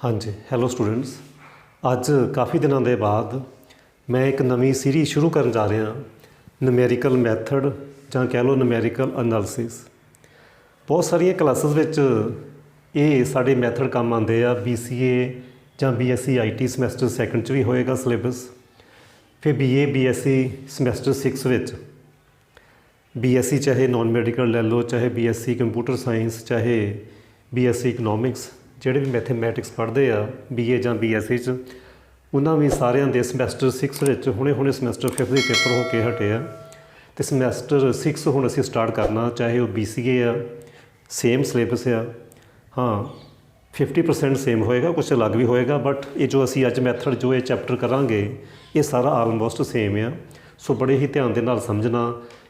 हाँ जी, hello students. ਅੱਜ ਕਾफ़ੀ ਦਿਨਾਂ ਦੇ ਬਾਅਦ ਮੈਂ ਇੱਕ ਨਵੀਂ ਸੀਰੀਜ਼ ਸ਼ੁਰੂ ਕਰਨ ਜਾ ਰਿਹਾ ਨੂਮੈਰੀਕਲ ਮੈਥਡ ਜਾਂ ਕਹਿ ਲਓ ਨੂਮੈਰੀਕਲ ਐਨਾਲਿਸਿਸ। ਬਹੁਤ ਸਾਰੀਆਂ ਕਲਾਸਿਸ ਵਿੱਚ ਇਹ ਸਾਡੇ ਮੈਥਡ ਕੰਮ ਆਉਂਦੇ ਆ। BCA ਜਾਂ BSc IT ਸਮੈਸਟਰ ਸੈਕੰਡ 'ਚ ਵੀ ਹੋਏਗਾ ਸਿਲੇਬਸ। ਫਿਰ BA BSc ਸਮੈਸਟਰ 6 ਵਿੱਚ BSc ਚਾਹੇ ਨੌਨ ਮੈਡੀਕਲ ਲੈ ਲਓ, ਚਾਹੇ BSc ਕੰਪਿਊਟਰ ਸਾਇੰਸ, ਚਾਹੇ BSc ਇਕਨੋਮਿਕਸ, ਜਿਹੜੇ ਵੀ ਮੈਥੇਮੈਟਿਕਸ ਪੜ੍ਹਦੇ ਆ BA ਜਾਂ BSc 'ਚ, ਉਹਨਾਂ ਵੀ ਸਾਰਿਆਂ ਦੇ ਸਮੈਸਟਰ 6 ਵਿੱਚ ਹੁਣੇ ਸਮੈਸਟਰ 5 ਦੇ ਪੇਪਰ ਹੋ ਕੇ ਹਟੇ ਆ। ਅਤੇ ਸਮੈਸਟਰ 6 ਹੁਣ ਅਸੀਂ ਸਟਾਰਟ ਕਰਨਾ, ਚਾਹੇ ਉਹ BCA ਆ, ਸੇਮ ਸਿਲੇਬਸ ਆ। ਹਾਂ, 50% ਸੇਮ ਹੋਏਗਾ, ਕੁਛ ਅਲੱਗ ਵੀ ਹੋਏਗਾ, ਬਟ ਇਹ ਜੋ ਅਸੀਂ ਅੱਜ ਮੈਥਡ ਜੋ ਇਹ ਚੈਪਟਰ ਕਰਾਂਗੇ ਇਹ ਸਾਰਾ ਆਲਮੋਸਟ ਸੇਮ ਆ। ਸੋ ਬੜੇ ਹੀ ਧਿਆਨ ਦੇ ਨਾਲ ਸਮਝਣਾ।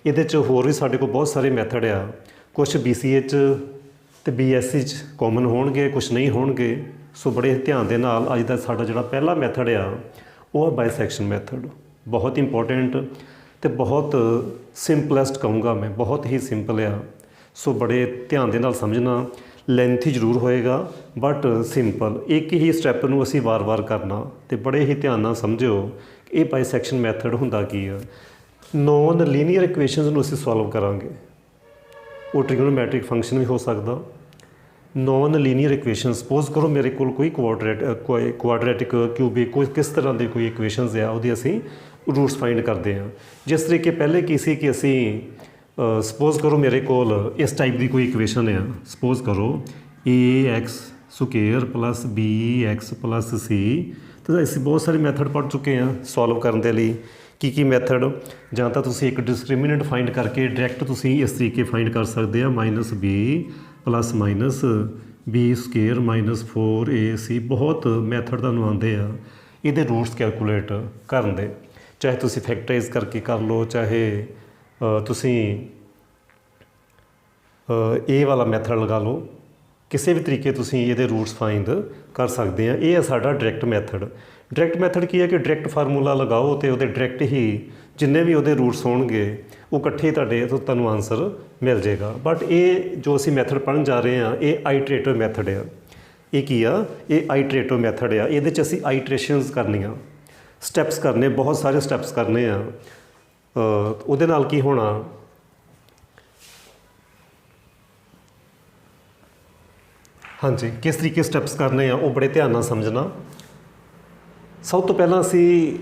ਇਹਦੇ 'ਚ ਹੋਰ ਵੀ ਸਾਡੇ ਕੋਲ ਬਹੁਤ ਸਾਰੇ ਮੈਥਡ ਆ, ਕੁਛ BCA 'ਚ ਅਤੇ BSc 'ਚ ਕਾਮਨ ਹੋਣਗੇ, ਕੁਛ ਨਹੀਂ ਹੋਣਗੇ। ਸੋ ਬੜੇ ਧਿਆਨ ਦੇ ਨਾਲ ਅੱਜ ਦਾ ਸਾਡਾ ਜਿਹੜਾ ਪਹਿਲਾ ਮੈਥਡ ਆ ਉਹ ਹੈ ਬਾਇਸੈਕਸ਼ਨ ਮੈਥਡ। ਬਹੁਤ ਇੰਪੋਰਟੈਂਟ ਅਤੇ ਬਹੁਤ ਸਿੰਪਲੈਸਟ ਕਹੂੰਗਾ ਮੈਂ, ਬਹੁਤ ਹੀ ਸਿੰਪਲ ਆ। ਸੋ ਬੜੇ ਧਿਆਨ ਦੇ ਨਾਲ ਸਮਝਣਾ। ਲੈਂਥੀ ਜ਼ਰੂਰ ਹੋਏਗਾ ਬਟ ਸਿੰਪਲ। ਇੱਕ ਹੀ ਸਟੈਪ ਨੂੰ ਅਸੀਂ ਵਾਰ-ਵਾਰ ਕਰਨਾ ਅਤੇ ਬੜੇ ਹੀ ਧਿਆਨ ਨਾਲ ਸਮਝਿਓ ਇਹ ਬਾਇਸੈਕਸ਼ਨ ਮੈਥਡ ਹੁੰਦਾ ਕੀ ਆ। ਨੋਨ ਲੀਨੀਅਰ ਇਕੁਏਸ਼ਨਸ ਨੂੰ ਅਸੀਂ ਸੋਲਵ ਕਰਾਂਗੇ। ਉਹ ਟ੍ਰਿਗਨੋਮੈਟ੍ਰਿਕ ਫੰਕਸ਼ਨ ਵੀ ਹੋ ਸਕਦਾ। ਨੋਨ ਲੀਨੀਅਰ ਇਕੁਏਸ਼ਨ, ਸਪੋਜ਼ ਕਰੋ ਮੇਰੇ ਕੋਲ ਕੋਈ ਕੁਆਡਰੈਟਿਕ ਕਿਊਬਿਕ ਕੋਈ ਕਿਸ ਤਰ੍ਹਾਂ ਦੇ ਕੋਈ ਇਕੁਏਸ਼ਨਸ ਆ, ਉਹਦੇ ਅਸੀਂ ਰੂਟਸ ਫਾਈਂਡ ਕਰਦੇ ਹਾਂ। ਜਿਸ ਤਰੀਕੇ ਪਹਿਲੇ ਕੀ ਸੀ ਕਿ ਅਸੀਂ ਸਪੋਜ਼ ਕਰੋ ਮੇਰੇ ਕੋਲ ਇਸ ਟਾਈਪ ਦੀ ਕੋਈ ਇਕੁਏਸ਼ਨ ਆ। ਸਪੋਜ਼ ਕਰੋ AX square plus BX plus C। ਤਾਂ ਅਸੀਂ ਬਹੁਤ ਸਾਰੇ ਮੈਥਡ ਪੜ੍ਹ ਚੁੱਕੇ ਹਾਂ ਸੋਲਵ ਕਰਨ ਦੇ ਲਈ। ਕੀ ਮੈਥਡ? ਜਾਂ ਤਾਂ ਤੁਸੀਂ ਇੱਕ ਡਿਸਕ੍ਰਿਮੀਨੈਂਟ ਫਾਈਂਡ ਕਰਕੇ ਡਾਇਰੈਕਟ ਤੁਸੀਂ ਇਸ ਤਰੀਕੇ ਫਾਈਂਡ ਕਰ ਸਕਦੇ ਆ, -B plus minus B square minus 4AC। ਬਹੁਤ ਮੈਥਡ ਤੁਹਾਨੂੰ ਆਉਂਦੇ ਆ ਇਹਦੇ ਰੂਟਸ ਕੈਲਕੂਲੇਟ ਕਰਨ ਦੇ। ਚਾਹੇ ਤੁਸੀਂ ਫੈਕਟਰਾਈਜ਼ ਕਰਕੇ ਕਰ ਲਓ, ਚਾਹੇ ਤੁਸੀਂ ਇਹ ਵਾਲਾ ਮੈਥਡ ਲਗਾ ਲਓ। ਕਿਸੇ ਵੀ ਤਰੀਕੇ ਤੁਸੀਂ ਇਹਦੇ ਰੂਟਸ ਫਾਈਂਡ ਕਰ ਸਕਦੇ ਆ। ਇਹ ਹੈ ਸਾਡਾ ਡਾਇਰੈਕਟ ਮੈਥਡ। ਡਾਇਰੈਕਟ ਮੈਥਡ ਕੀ ਹੈ ਕਿ ਡਾਇਰੈਕਟ ਫਾਰਮੂਲਾ ਲਗਾਓ ਅਤੇ ਉਹਦੇ ਡਾਇਰੈਕਟ ਹੀ ਜਿੰਨੇ ਵੀ ਉਹਦੇ ਰੂਟਸ ਹੋਣਗੇ ਉਹ ਇਕੱਠੇ ਤੁਹਾਡੇ ਤੋਂ ਤੁਹਾਨੂੰ ਆਨਸਰ ਮਿਲ ਜਾਏਗਾ। ਬਟ ਇਹ ਜੋ ਅਸੀਂ ਮੈਥਡ ਪੜ੍ਹਨ ਜਾ ਰਹੇ ਹਾਂ ਇਹ ਆਈਟਰੇਟਿਵ ਮੈਥਡ ਆ। ਇਹ ਕੀ ਆ? ਇਹ ਆਈਟਰੇਟਿਵ ਮੈਥਡ ਆ। ਇਹਦੇ 'ਚ ਅਸੀਂ ਆਈਟਰੇਸ਼ਨਸ ਕਰਨੀਆਂ, ਸਟੈਪਸ ਕਰਨੇ, ਬਹੁਤ ਸਾਰੇ ਸਟੈਪਸ ਕਰਨੇ ਆ। ਉਹਦੇ ਨਾਲ ਕੀ ਹੋਣਾ, ਹਾਂਜੀ, ਕਿਸ ਤਰੀਕੇ ਸਟੈਪਸ ਕਰਨੇ ਆ ਉਹ ਬੜੇ ਧਿਆਨ ਨਾਲ ਸਮਝਣਾ। ਸਭ ਤੋਂ ਪਹਿਲਾਂ ਅਸੀਂ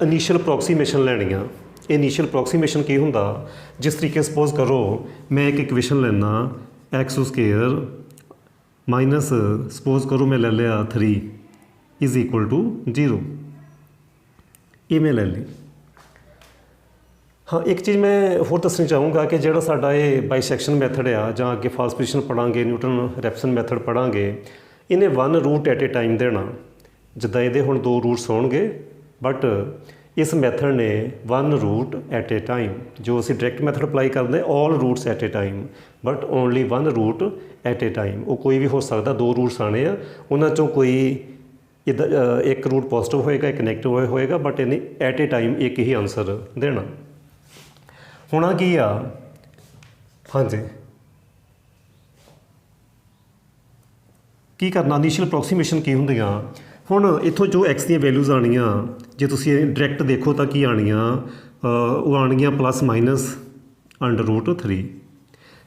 ਇਨੀਸ਼ੀਅਲ ਅਪਰੋਕਸੀਮੇਸ਼ਨ ਲੈਣੀ ਆ। ਇਨੀਸ਼ੀਅਲ ਅਪਰੋਕਸੀਮੇਸ਼ਨ ਕੀ ਹੁੰਦਾ? ਜਿਸ ਤਰੀਕੇ ਸਪੋਜ਼ ਕਰੋ ਮੈਂ ਇੱਕ ਇਕੁਏਸ਼ਨ ਲੈਣਾ X ਸਕੁਏਅਰ ਮਾਈਨਸ ਸਪੋਜ਼ ਕਰੋ ਮੈਂ ਲੈ ਲਿਆ 3 ਇਜ਼ ਇਕੁਅਲ ਟੂ 0। ਇਹ ਮੈਂ ਲੈ ਲਈ। ਹਾਂ, ਇੱਕ ਚੀਜ਼ ਮੈਂ ਹੋਰ ਦੱਸਣੀ ਚਾਹੂੰਗਾ ਕਿ ਜਿਹੜਾ ਸਾਡਾ ਇਹ ਬਾਈਸੈਕਸ਼ਨ ਮੈਥਡ ਆ, ਜਾਂ ਅੱਗੇ ਫਾਸਟ ਪੋਜੀਸ਼ਨ ਪੜ੍ਹਾਂਗੇ, ਨਿਊਟਨ ਰੈਪਸਨ ਮੈਥਡ ਪੜ੍ਹਾਂਗੇ, ਇਹਨੇ 1 ਰੂਟ ਐਟ ਏ ਟਾਈਮ ਦੇਣਾ। ਜਿੱਦਾਂ ਇਹਦੇ ਹੁਣ 2 ਰੂਟਸ ਹੋਣਗੇ ਬਟ ਇਸ ਮੈਥਡ ਨੇ 1 ਰੂਟ ਐਟ ਏ ਟਾਈਮ। ਜੋ ਅਸੀਂ ਡਾਇਰੈਕਟ ਮੈਥਡ ਅਪਲਾਈ ਕਰਦੇ all roots at a time, but only 1 root at a time. ਉਹ ਕੋਈ ਵੀ ਹੋ ਸਕਦਾ, 2 ਰੂਟਸ ਆਣੇ ਆ, ਉਹਨਾਂ 'ਚੋਂ ਕੋਈ ਇੱਦਾਂ ਇੱਕ ਰੂਟ ਪੋਜ਼ੀਟਿਵ ਹੋਏਗਾ, ਇੱਕ ਨੈਗੇਟਿਵ ਹੋਏਗਾ, ਬਟ ਇਹਨੇ ਐਟ ਏ ਟਾਈਮ ਇੱਕ ਹੀ ਆਨਸਰ ਦੇਣਾ। ਹੋਣਾ ਕੀ ਆ? ਹਾਂਜੀ, ਕੀ ਕਰਨਾ? ਇਨੀਸ਼ੀਅਲ ਅਪਰੋਕਸੀਮੇਸ਼ਨ ਕੀ ਹੁੰਦੀਆਂ? ਹੁਣ ਇੱਥੋਂ ਜੋ X ਦੀਆਂ ਵੈਲਿਊਜ਼ ਆਉਣੀਆਂ, ਜੇ ਤੁਸੀਂ ਡਾਇਰੈਕਟ ਦੇਖੋ ਤਾਂ ਕੀ ਆਉਣੀਆਂ? ਉਹ ਆਉਣਗੀਆਂ ਪਲੱਸ ਮਾਈਨਸ √3।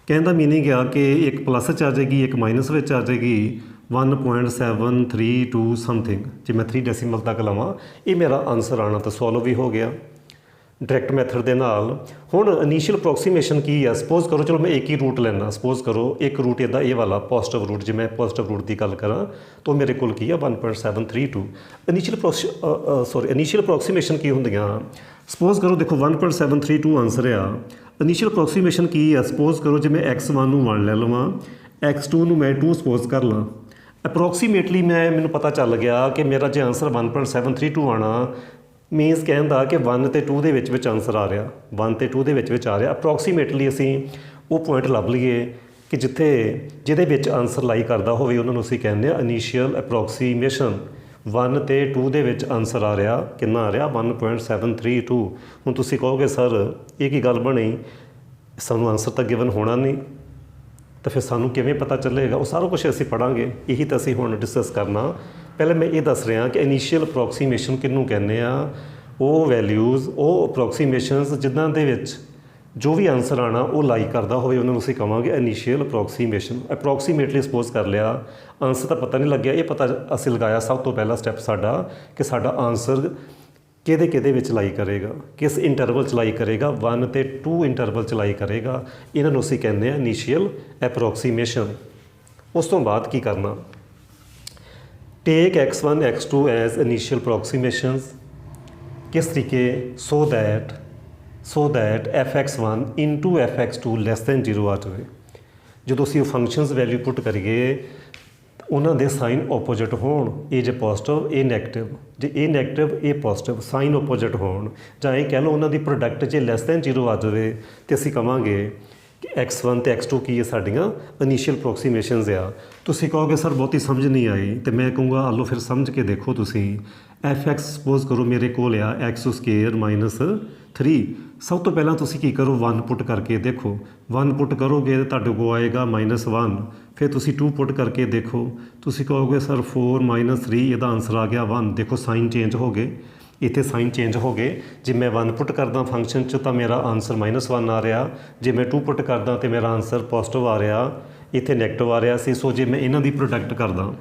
ਕਹਿਣ ਦਾ ਮੀਨਿੰਗ ਆ ਕਿ ਇੱਕ ਪਲੱਸ 'ਚ ਆ ਜਾਏਗੀ, ਇੱਕ ਮਾਈਨਸ ਵਿੱਚ ਆ ਜਾਏਗੀ। 1.732 ਸਮਥਿੰਗ। ਜੇ ਮੈਂ 3 ਡੈਸੀਮਲ ਤੱਕ ਲਵਾਂ ਇਹ ਮੇਰਾ ਆਨਸਰ ਆਉਣਾ ਤਾਂ ਸੋਲਵ ਵੀ ਹੋ ਗਿਆ ਡਾਇਰੈਕਟ ਮੈਥਡ ਦੇ ਨਾਲ। ਹੁਣ ਇਨੀਸ਼ੀਅਲ ਅਪਰੋਕਸੀਮੇਸ਼ਨ ਕੀ ਆ? ਸਪੋਜ਼ ਕਰੋ, ਚਲੋ ਮੈਂ ਇੱਕ ਹੀ ਰੂਟ ਲੈਣਾ। ਸਪੋਜ਼ ਕਰੋ ਇੱਕ ਰੂਟ ਇੱਦਾਂ ਇਹ ਵਾਲਾ ਪੋਜ਼ੀਟਿਵ ਰੂਟ, ਜੇ ਮੈਂ ਪੋਜ਼ੀਟਿਵ ਰੂਟ ਦੀ ਗੱਲ ਕਰਾਂ ਤਾਂ ਮੇਰੇ ਕੋਲ ਕੀ ਆ 1.732। ਇਨੀਸ਼ੀਅਲ ਅਪਰੋਕਸੀਮੇਸ਼ਨ ਕੀ ਹੁੰਦੀਆਂ? ਸਪੋਜ਼ ਕਰੋ ਦੇਖੋ 1.732 ਆਨਸਰ ਆ। ਇਨੀਸ਼ੀਅਲ ਅਪਰੋਕਸੀਮੇਸ਼ਨ ਕੀ ਆ? ਸਪੋਜ਼ ਕਰੋ ਜੇ ਮੈਂ X1 ਨੂੰ 1 ਲੈ ਲਵਾਂ, X2 ਨੂੰ ਮੈਂ 2 ਸਪੋਜ਼ ਕਰ ਲਾਂ। ਅਪਰੋਕਸੀਮੇਟਲੀ ਮੈਨੂੰ ਪਤਾ ਚੱਲ ਗਿਆ ਕਿ ਮੇਰਾ ਜੇ ਆਨਸਰ 1.732 ਆਉਣਾ ਮੀਨਸ ਕਹਿਣ ਦਾ ਕਿ 1 ਅਤੇ 2 ਦੇ ਵਿੱਚ ਆਨਸਰ ਆ ਰਿਹਾ, 1 ਅਤੇ 2 ਦੇ ਵਿੱਚ ਆ ਰਿਹਾ। ਅਪਰੋਕਸੀਮੇਟਲੀ ਅਸੀਂ ਉਹ ਪੁਆਇੰਟ ਲੱਭ ਲਈਏ ਕਿ ਜਿਹਦੇ ਵਿੱਚ ਆਨਸਰ ਲਾਈ ਕਰਦਾ ਹੋਵੇ, ਉਹਨਾਂ ਨੂੰ ਅਸੀਂ ਕਹਿੰਦੇ ਹਾਂ ਇਨੀਸ਼ੀਅਲ ਅਪਰੋਕਸੀਮੇਸ਼ਨ। 1 ਅਤੇ 2 ਦੇ ਵਿੱਚ ਆਨਸਰ ਆ ਰਿਹਾ, ਕਿੰਨਾ ਆ ਰਿਹਾ? 1.732। ਹੁਣ ਤੁਸੀਂ ਕਹੋਗੇ ਸਰ ਇਹ ਕੀ ਗੱਲ ਬਣੀ, ਸਾਨੂੰ ਆਨਸਰ ਤਾਂ ਗਿਵਨ ਹੋਣਾ ਨਹੀਂ, ਤਾਂ ਫਿਰ ਸਾਨੂੰ ਕਿਵੇਂ ਪਤਾ ਚੱਲੇਗਾ? ਉਹ ਸਾਰਾ ਕੁਛ ਅਸੀਂ ਪੜ੍ਹਾਂਗੇ। ਇਹੀ ਤਾਂ ਅਸੀਂ ਹੁਣ ਡਿਸਕਸ ਕਰਨਾ ਪਹਿਲਾਂ ਮੈਂ ਇਹ ਦੱਸ ਰਿਹਾ ਕਿ ਇਨੀਸ਼ੀਅਲ ਅਪਰੋਕਸੀਮੇਸ਼ਨ ਕਿਹਨੂੰ ਕਹਿੰਦੇ ਆ। ਉਹ ਵੈਲਿਊਜ਼, ਉਹ ਅਪਰੋਕਸੀਮੇਸ਼ਨਸ ਜਿਨ੍ਹਾਂ ਦੇ ਵਿੱਚ ਜੋ ਵੀ ਆਨਸਰ ਆਉਣਾ ਉਹ ਲਾਈਕ ਕਰਦਾ ਹੋਵੇ, ਉਹਨਾਂ ਨੂੰ ਅਸੀਂ ਕਹਾਂਗੇ ਇਨੀਸ਼ੀਅਲ ਅਪਰੋਕਸੀਮੇਸ਼ਨ। ਅਪਰੋਕਸੀਮੇਟਲੀ ਸਪੋਜ਼ ਕਰ ਲਿਆ, ਆਨਸਰ ਤਾਂ ਪਤਾ ਨਹੀਂ ਲੱਗਿਆ, ਇਹ ਪਤਾ ਅਸੀਂ ਲਗਾਇਆ ਸਭ ਤੋਂ ਪਹਿਲਾ ਸਟੈਪ ਸਾਡਾ ਕਿ ਸਾਡਾ ਆਨਸਰ ਕਿਹਦੇ ਵਿੱਚ ਲਾਈ ਕਰੇਗਾ, ਕਿਸ ਇੰਟਰਵਲ 'ਚ ਲਾਈ ਕਰੇਗਾ, 1 ਅਤੇ 2 ਇੰਟਰਵਲ 'ਚ ਲਾਈ ਕਰੇਗਾ। ਇਹਨਾਂ ਨੂੰ ਅਸੀਂ ਕਹਿੰਦੇ ਹਾਂ ਇਨੀਸ਼ੀਅਲ ਅਪਰੋਕਸੀਮੇਸ਼ਨ। ਉਸ ਤੋਂ ਬਾਅਦ ਕੀ ਕਰਨਾ, ਟੇਕ x1 x2 ਐਜ਼ ਇਨੀਸ਼ੀਅਲ ਅਪਰੋਕਸੀਮੇਸ਼ਨਸ। ਕਿਸ ਤਰੀਕੇ, so that fx1 into fx2 lace than 0 ਆ ਜਾਵੇ। ਜਦੋਂ ਅਸੀਂ ਉਹ ਫੰਕਸ਼ਨਸ ਵੈਲਿਊ ਪੁੱਟ ਕਰੀਏ ਉਹਨਾਂ ਦੇ ਸਾਈਨ ਓਪੋਜਿਟ ਹੋਣ, ਇਹ ਜੇ ਪੋਜ਼ਿਟਿਵ ਇਹ ਨੈਗੇਟਿਵ, ਜੇ ਇਹ ਨੈਗੇਟਿਵ ਇਹ ਪੋਜ਼ਿਟਿਵ, ਸਾਈਨ ਓਪੋਜਿਟ ਹੋਣ, ਜਾਂ ਇਹ ਕਹਿ ਲਓ ਉਹਨਾਂ ਦੀ ਪ੍ਰੋਡਕਟ ਜੇ ਲੈਸ ਦੈਨ 0 ਆ ਜਾਵੇ ਤੇ ਅਸੀਂ ਕਹਾਂਗੇ ਕਿ x1 ਅਤੇ x2 ਕੀ ਹੈ, ਸਾਡੀਆਂ ਇਨੀਸ਼ੀਅਲ ਅਪਰੋਕਸੀਮੇਸ਼ਨਸ ਆ। ਤੁਸੀਂ ਕਹੋਗੇ ਸਰ ਬਹੁਤੀ ਸਮਝ ਨਹੀਂ ਆਈ, ਤੇ ਮੈਂ ਕਹੂੰਗਾ ਆ ਲਓ ਫਿਰ ਸਮਝ ਕੇ ਦੇਖੋ। ਤੁਸੀਂ fx ਸਪੋਜ਼ ਕਰੋ ਮੇਰੇ ਕੋਲ ਆ x² - 3। ਸਭ ਤੋਂ ਪਹਿਲਾਂ ਤੁਸੀਂ ਕੀ ਕਰੋ, 1 ਪੁੱਟ ਕਰਕੇ ਦੇਖੋ। 1 ਪੁੱਟ ਕਰੋਗੇ ਤਾਂ ਤੁਹਾਡੇ ਕੋਲ ਆਏਗਾ -1। ਫਿਰ ਤੁਸੀਂ 2 ਪੁੱਟ ਕਰਕੇ ਦੇਖੋ, ਤੁਸੀਂ ਕਹੋਗੇ ਸਰ 4 - 3, ਇਹਦਾ ਆਨਸਰ ਆ ਗਿਆ 1। ਦੇਖੋ ਸਾਈਨ ਚੇਂਜ ਹੋ ਗਏ, ਇੱਥੇ ਸਾਈਨ ਚੇਂਜ ਹੋ ਗਏ। ਜੇ ਮੈਂ 1 ਪੁੱਟ ਕਰਦਾ ਫੰਕਸ਼ਨ 'ਚ ਤਾਂ ਮੇਰਾ ਆਨਸਰ -1 ਆ ਰਿਹਾ, ਜੇ ਮੈਂ 2 ਪੁੱਟ ਕਰਦਾ ਤਾਂ ਮੇਰਾ ਆਨਸਰ ਪੋਜ਼ਿਟਿਵ ਆ ਰਿਹਾ, ਇੱਥੇ ਨੈਗੇਟਿਵ ਆ ਰਿਹਾ ਸੀ। ਸੋ ਜੇ ਮੈਂ ਇਹਨਾਂ ਦੀ ਪ੍ਰੋਡਕਟ ਕਰਦਾ,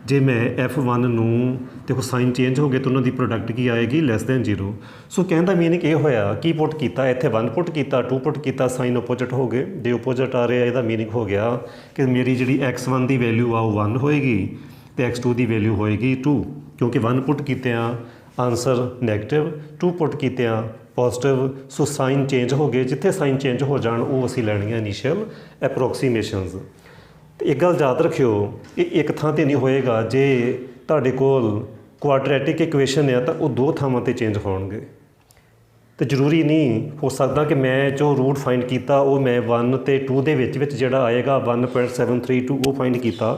ਜੇ ਮੈਂ f1 ਨੂੰ ਦੇਖੋ ਸਾਈਨ ਚੇਂਜ ਹੋ ਗਏ ਤਾਂ ਉਹਨਾਂ ਦੀ ਪ੍ਰੋਡਕਟ ਕੀ ਆਏਗੀ, ਲੈਸ ਦੈਨ 0। ਸੋ ਕਹਿਣ ਦਾ ਮੀਨਿੰਗ ਇਹ ਹੋਇਆ, ਕੀ ਪੁੱਟ ਕੀਤਾ ਇੱਥੇ 1 ਪੁੱਟ ਕੀਤਾ, 2 ਪੁੱਟ ਕੀਤਾ, ਸਾਈਨ ਓਪੋਜਿਟ ਹੋ ਗਏ। ਜੇ ਓਪੋਜਿਟ ਆ ਰਿਹਾ ਇਹਦਾ ਮੀਨਿੰਗ ਹੋ ਗਿਆ ਕਿ ਮੇਰੀ ਜਿਹੜੀ x1 ਦੀ ਵੈਲਿਊ ਆ ਉਹ 1 ਹੋਏਗੀ ਅਤੇ x2 ਦੀ ਵੈਲਿਊ ਹੋਏਗੀ 2, ਕਿਉਂਕਿ 1 ਪੁੱਟ ਕੀਤੇ ਆ ਆਨਸਰ ਨੈਗੇਟਿਵ, 2 ਪੁੱਟ ਕੀਤੇ ਆ ਪੋਜ਼ਿਟਿਵ। ਸੋ ਸਾਈਨ ਚੇਂਜ ਹੋ ਗਏ, ਜਿੱਥੇ ਸਾਈਨ ਚੇਂਜ ਹੋ ਜਾਣ ਉਹ ਅਸੀਂ ਲੈਣੀਆਂ ਇਨੀਸ਼ੀਅਲ ਅਪਰੋਕਸੀਮੇਸ਼ਨਸ। ਅਤੇ ਇੱਕ ਗੱਲ ਯਾਦ ਰੱਖਿਓ, ਇਹ ਇੱਕ ਥਾਂ 'ਤੇ ਨਹੀਂ ਹੋਏਗਾ। ਜੇ ਤੁਹਾਡੇ ਕੋਲ ਕੁਆਡਰੈਟਿਕ ਇਕੁਏਸ਼ਨ ਆ ਤਾਂ ਉਹ 2 ਥਾਵਾਂ 'ਤੇ ਚੇਂਜ ਹੋਣਗੇ। ਅਤੇ ਜ਼ਰੂਰੀ ਨਹੀਂ ਹੋ ਸਕਦਾ ਕਿ ਮੈਂ ਜੋ ਰੂਟ ਫਾਈਂਡ ਕੀਤਾ ਉਹ ਮੈਂ 1 ਅਤੇ 2 ਦੇ ਵਿੱਚ ਜਿਹੜਾ ਆਏਗਾ 1.732 ਉਹ ਫਾਈਂਡ ਕੀਤਾ।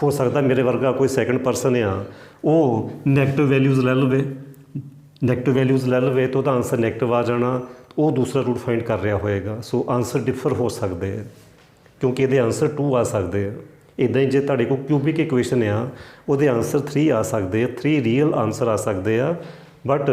ਹੋ ਸਕਦਾ ਮੇਰੇ ਵਰਗਾ ਕੋਈ ਸੈਕਿੰਡ ਪਰਸਨ ਆ ਉਹ ਨੈਗੇਟਿਵ ਵੈਲਿਊਜ਼ ਲੈ ਲਵੇ, ਤਾਂ ਉਹਦਾ ਆਨਸਰ ਨੈਗੇਟਿਵ ਆ ਜਾਣਾ, ਉਹ ਦੂਸਰਾ ਰੂਟ ਫਾਈਂਡ ਕਰ ਰਿਹਾ ਹੋਏਗਾ। ਸੋ ਆਨਸਰ ਡਿਫਰ ਹੋ ਸਕਦੇ ਆ, ਕਿਉਂਕਿ ਇਹਦੇ ਆਨਸਰ 2 ਆ ਸਕਦੇ ਆ। ਇੱਦਾਂ ਹੀ ਜੇ ਤੁਹਾਡੇ ਕੋਲ ਕਿਊਬਿਕ ਇਕੁਏਸ਼ਨ ਆ ਉਹਦੇ ਆਨਸਰ 3 ਆ ਸਕਦੇ ਆ, 3 ਰੀਅਲ ਆਨਸਰ ਆ ਸਕਦੇ ਆ, ਬਟ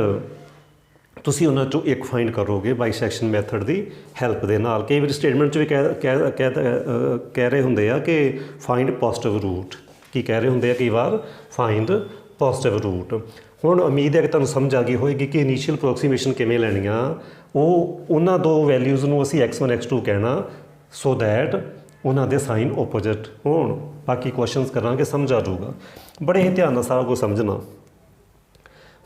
ਤੁਸੀਂ ਉਹਨਾਂ 'ਚੋਂ ਇੱਕ ਫਾਈਂਡ ਕਰੋਗੇ ਬਾਈਸੈਕਸ਼ਨ ਮੈਥਡ ਦੀ ਹੈਲਪ ਦੇ ਨਾਲ। ਕਈ ਵਾਰੀ ਸਟੇਟਮੈਂਟ 'ਚ ਵੀ ਕਹਿ ਰਹੇ ਹੁੰਦੇ ਆ ਕਿ ਫਾਈਂਡ ਪੋਜ਼ਿਟਿਵ ਰੂਟ, ਕੀ ਕਹਿ ਰਹੇ ਹੁੰਦੇ ਆ ਕਈ ਵਾਰ, ਫਾਈਂਡ ਪੋਜ਼ਿਟਿਵ ਰੂਟ। ਹੁਣ ਉਮੀਦ ਹੈ ਕਿ ਤੁਹਾਨੂੰ ਸਮਝ ਆ ਗਈ ਹੋਏਗੀ ਕਿ ਇਨੀਸ਼ੀਅਲ ਅਪਰੋਕਸੀਮੇਸ਼ਨ ਕਿਵੇਂ ਲੈਣੀਆਂ। ਉਹਨਾਂ 2 ਵੈਲਿਊਜ਼ ਨੂੰ ਅਸੀਂ x1 x2 ਕਹਿਣਾ, ਸੋ ਦੈਟ ਉਹਨਾਂ ਦੇ ਸਾਈਨ ਓਪੋਜਿਟ ਹੋਣ। ਬਾਕੀ ਕੁਐਸਚਨਸ ਕਰਾਂਗੇ, ਸਮਝ ਆ ਜਾਊਗਾ। ਬੜੇ ਹੀ ਧਿਆਨ ਨਾਲ ਸਾਰਾ ਕੁਝ ਸਮਝਣਾ।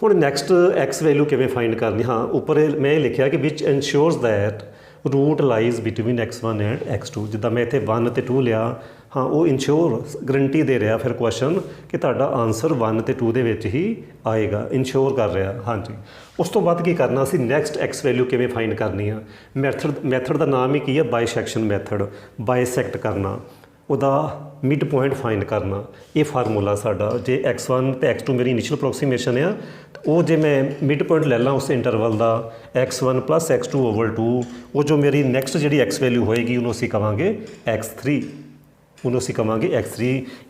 ਹੁਣ ਨੈਕਸਟ x ਵੈਲਿਊ ਕਿਵੇਂ ਫਾਈਂਡ ਕਰਨੀ। ਹਾਂ, ਉੱਪਰ ਮੈਂ ਇਹ ਲਿਖਿਆ ਕਿ ਵਿਚ ensures that root lies between x1 and x2। ਜਿੱਦਾਂ ਮੈਂ ਇੱਥੇ 1 ਅਤੇ 2 ਲਿਆ, ਹਾਂ ਉਹ ਇਨਸ਼ੋਰ ਗਰੰਟੀ ਦੇ ਰਿਹਾ ਫਿਰ ਕੁਐਸਚਨ ਕਿ ਤੁਹਾਡਾ ਆਨਸਰ 1 ਅਤੇ 2 ਦੇ ਵਿੱਚ ਹੀ ਆਏਗਾ, ਇਨਸ਼ੋਰ ਕਰ ਰਿਹਾ। ਹਾਂਜੀ, ਉਸ ਤੋਂ ਬਾਅਦ ਕੀ ਕਰਨਾ ਅਸੀਂ, ਨੈਕਸਟ x ਵੈਲਿਊ ਕਿਵੇਂ ਫਾਈਂਡ ਕਰਨੀ ਆ। ਮੈਥਡ ਦਾ ਨਾਮ ਹੀ ਕੀ ਹੈ, ਬਾਈਸੈਕਸ਼ਨ ਮੈਥਡ। ਬਾਈਸੈਕਟ ਕਰਨਾ, ਉਹਦਾ ਮਿਡ ਪੁਆਇੰਟ ਫਾਈਂਡ ਕਰਨਾ, ਇਹ ਫਾਰਮੂਲਾ ਸਾਡਾ। ਜੇ x1 ਅਤੇ x2 ਮੇਰੀ ਇਨੀਸ਼ੀਅਲ ਅਪਰੋਕਸੀਮੇਸ਼ਨ ਆ, ਉਹ ਜੇ ਮੈਂ ਮਿਡ ਪੁਆਇੰਟ ਲੈ ਲਾਂ ਉਸ ਇੰਟਰਵਲ ਦਾ x1 + x2/2, ਉਹ ਜੋ ਮੇਰੀ ਨੈਕਸਟ ਜਿਹੜੀ x ਵੈਲਿਊ ਹੋਏਗੀ ਉਹਨੂੰ ਅਸੀਂ ਕਹਾਂਗੇ x3,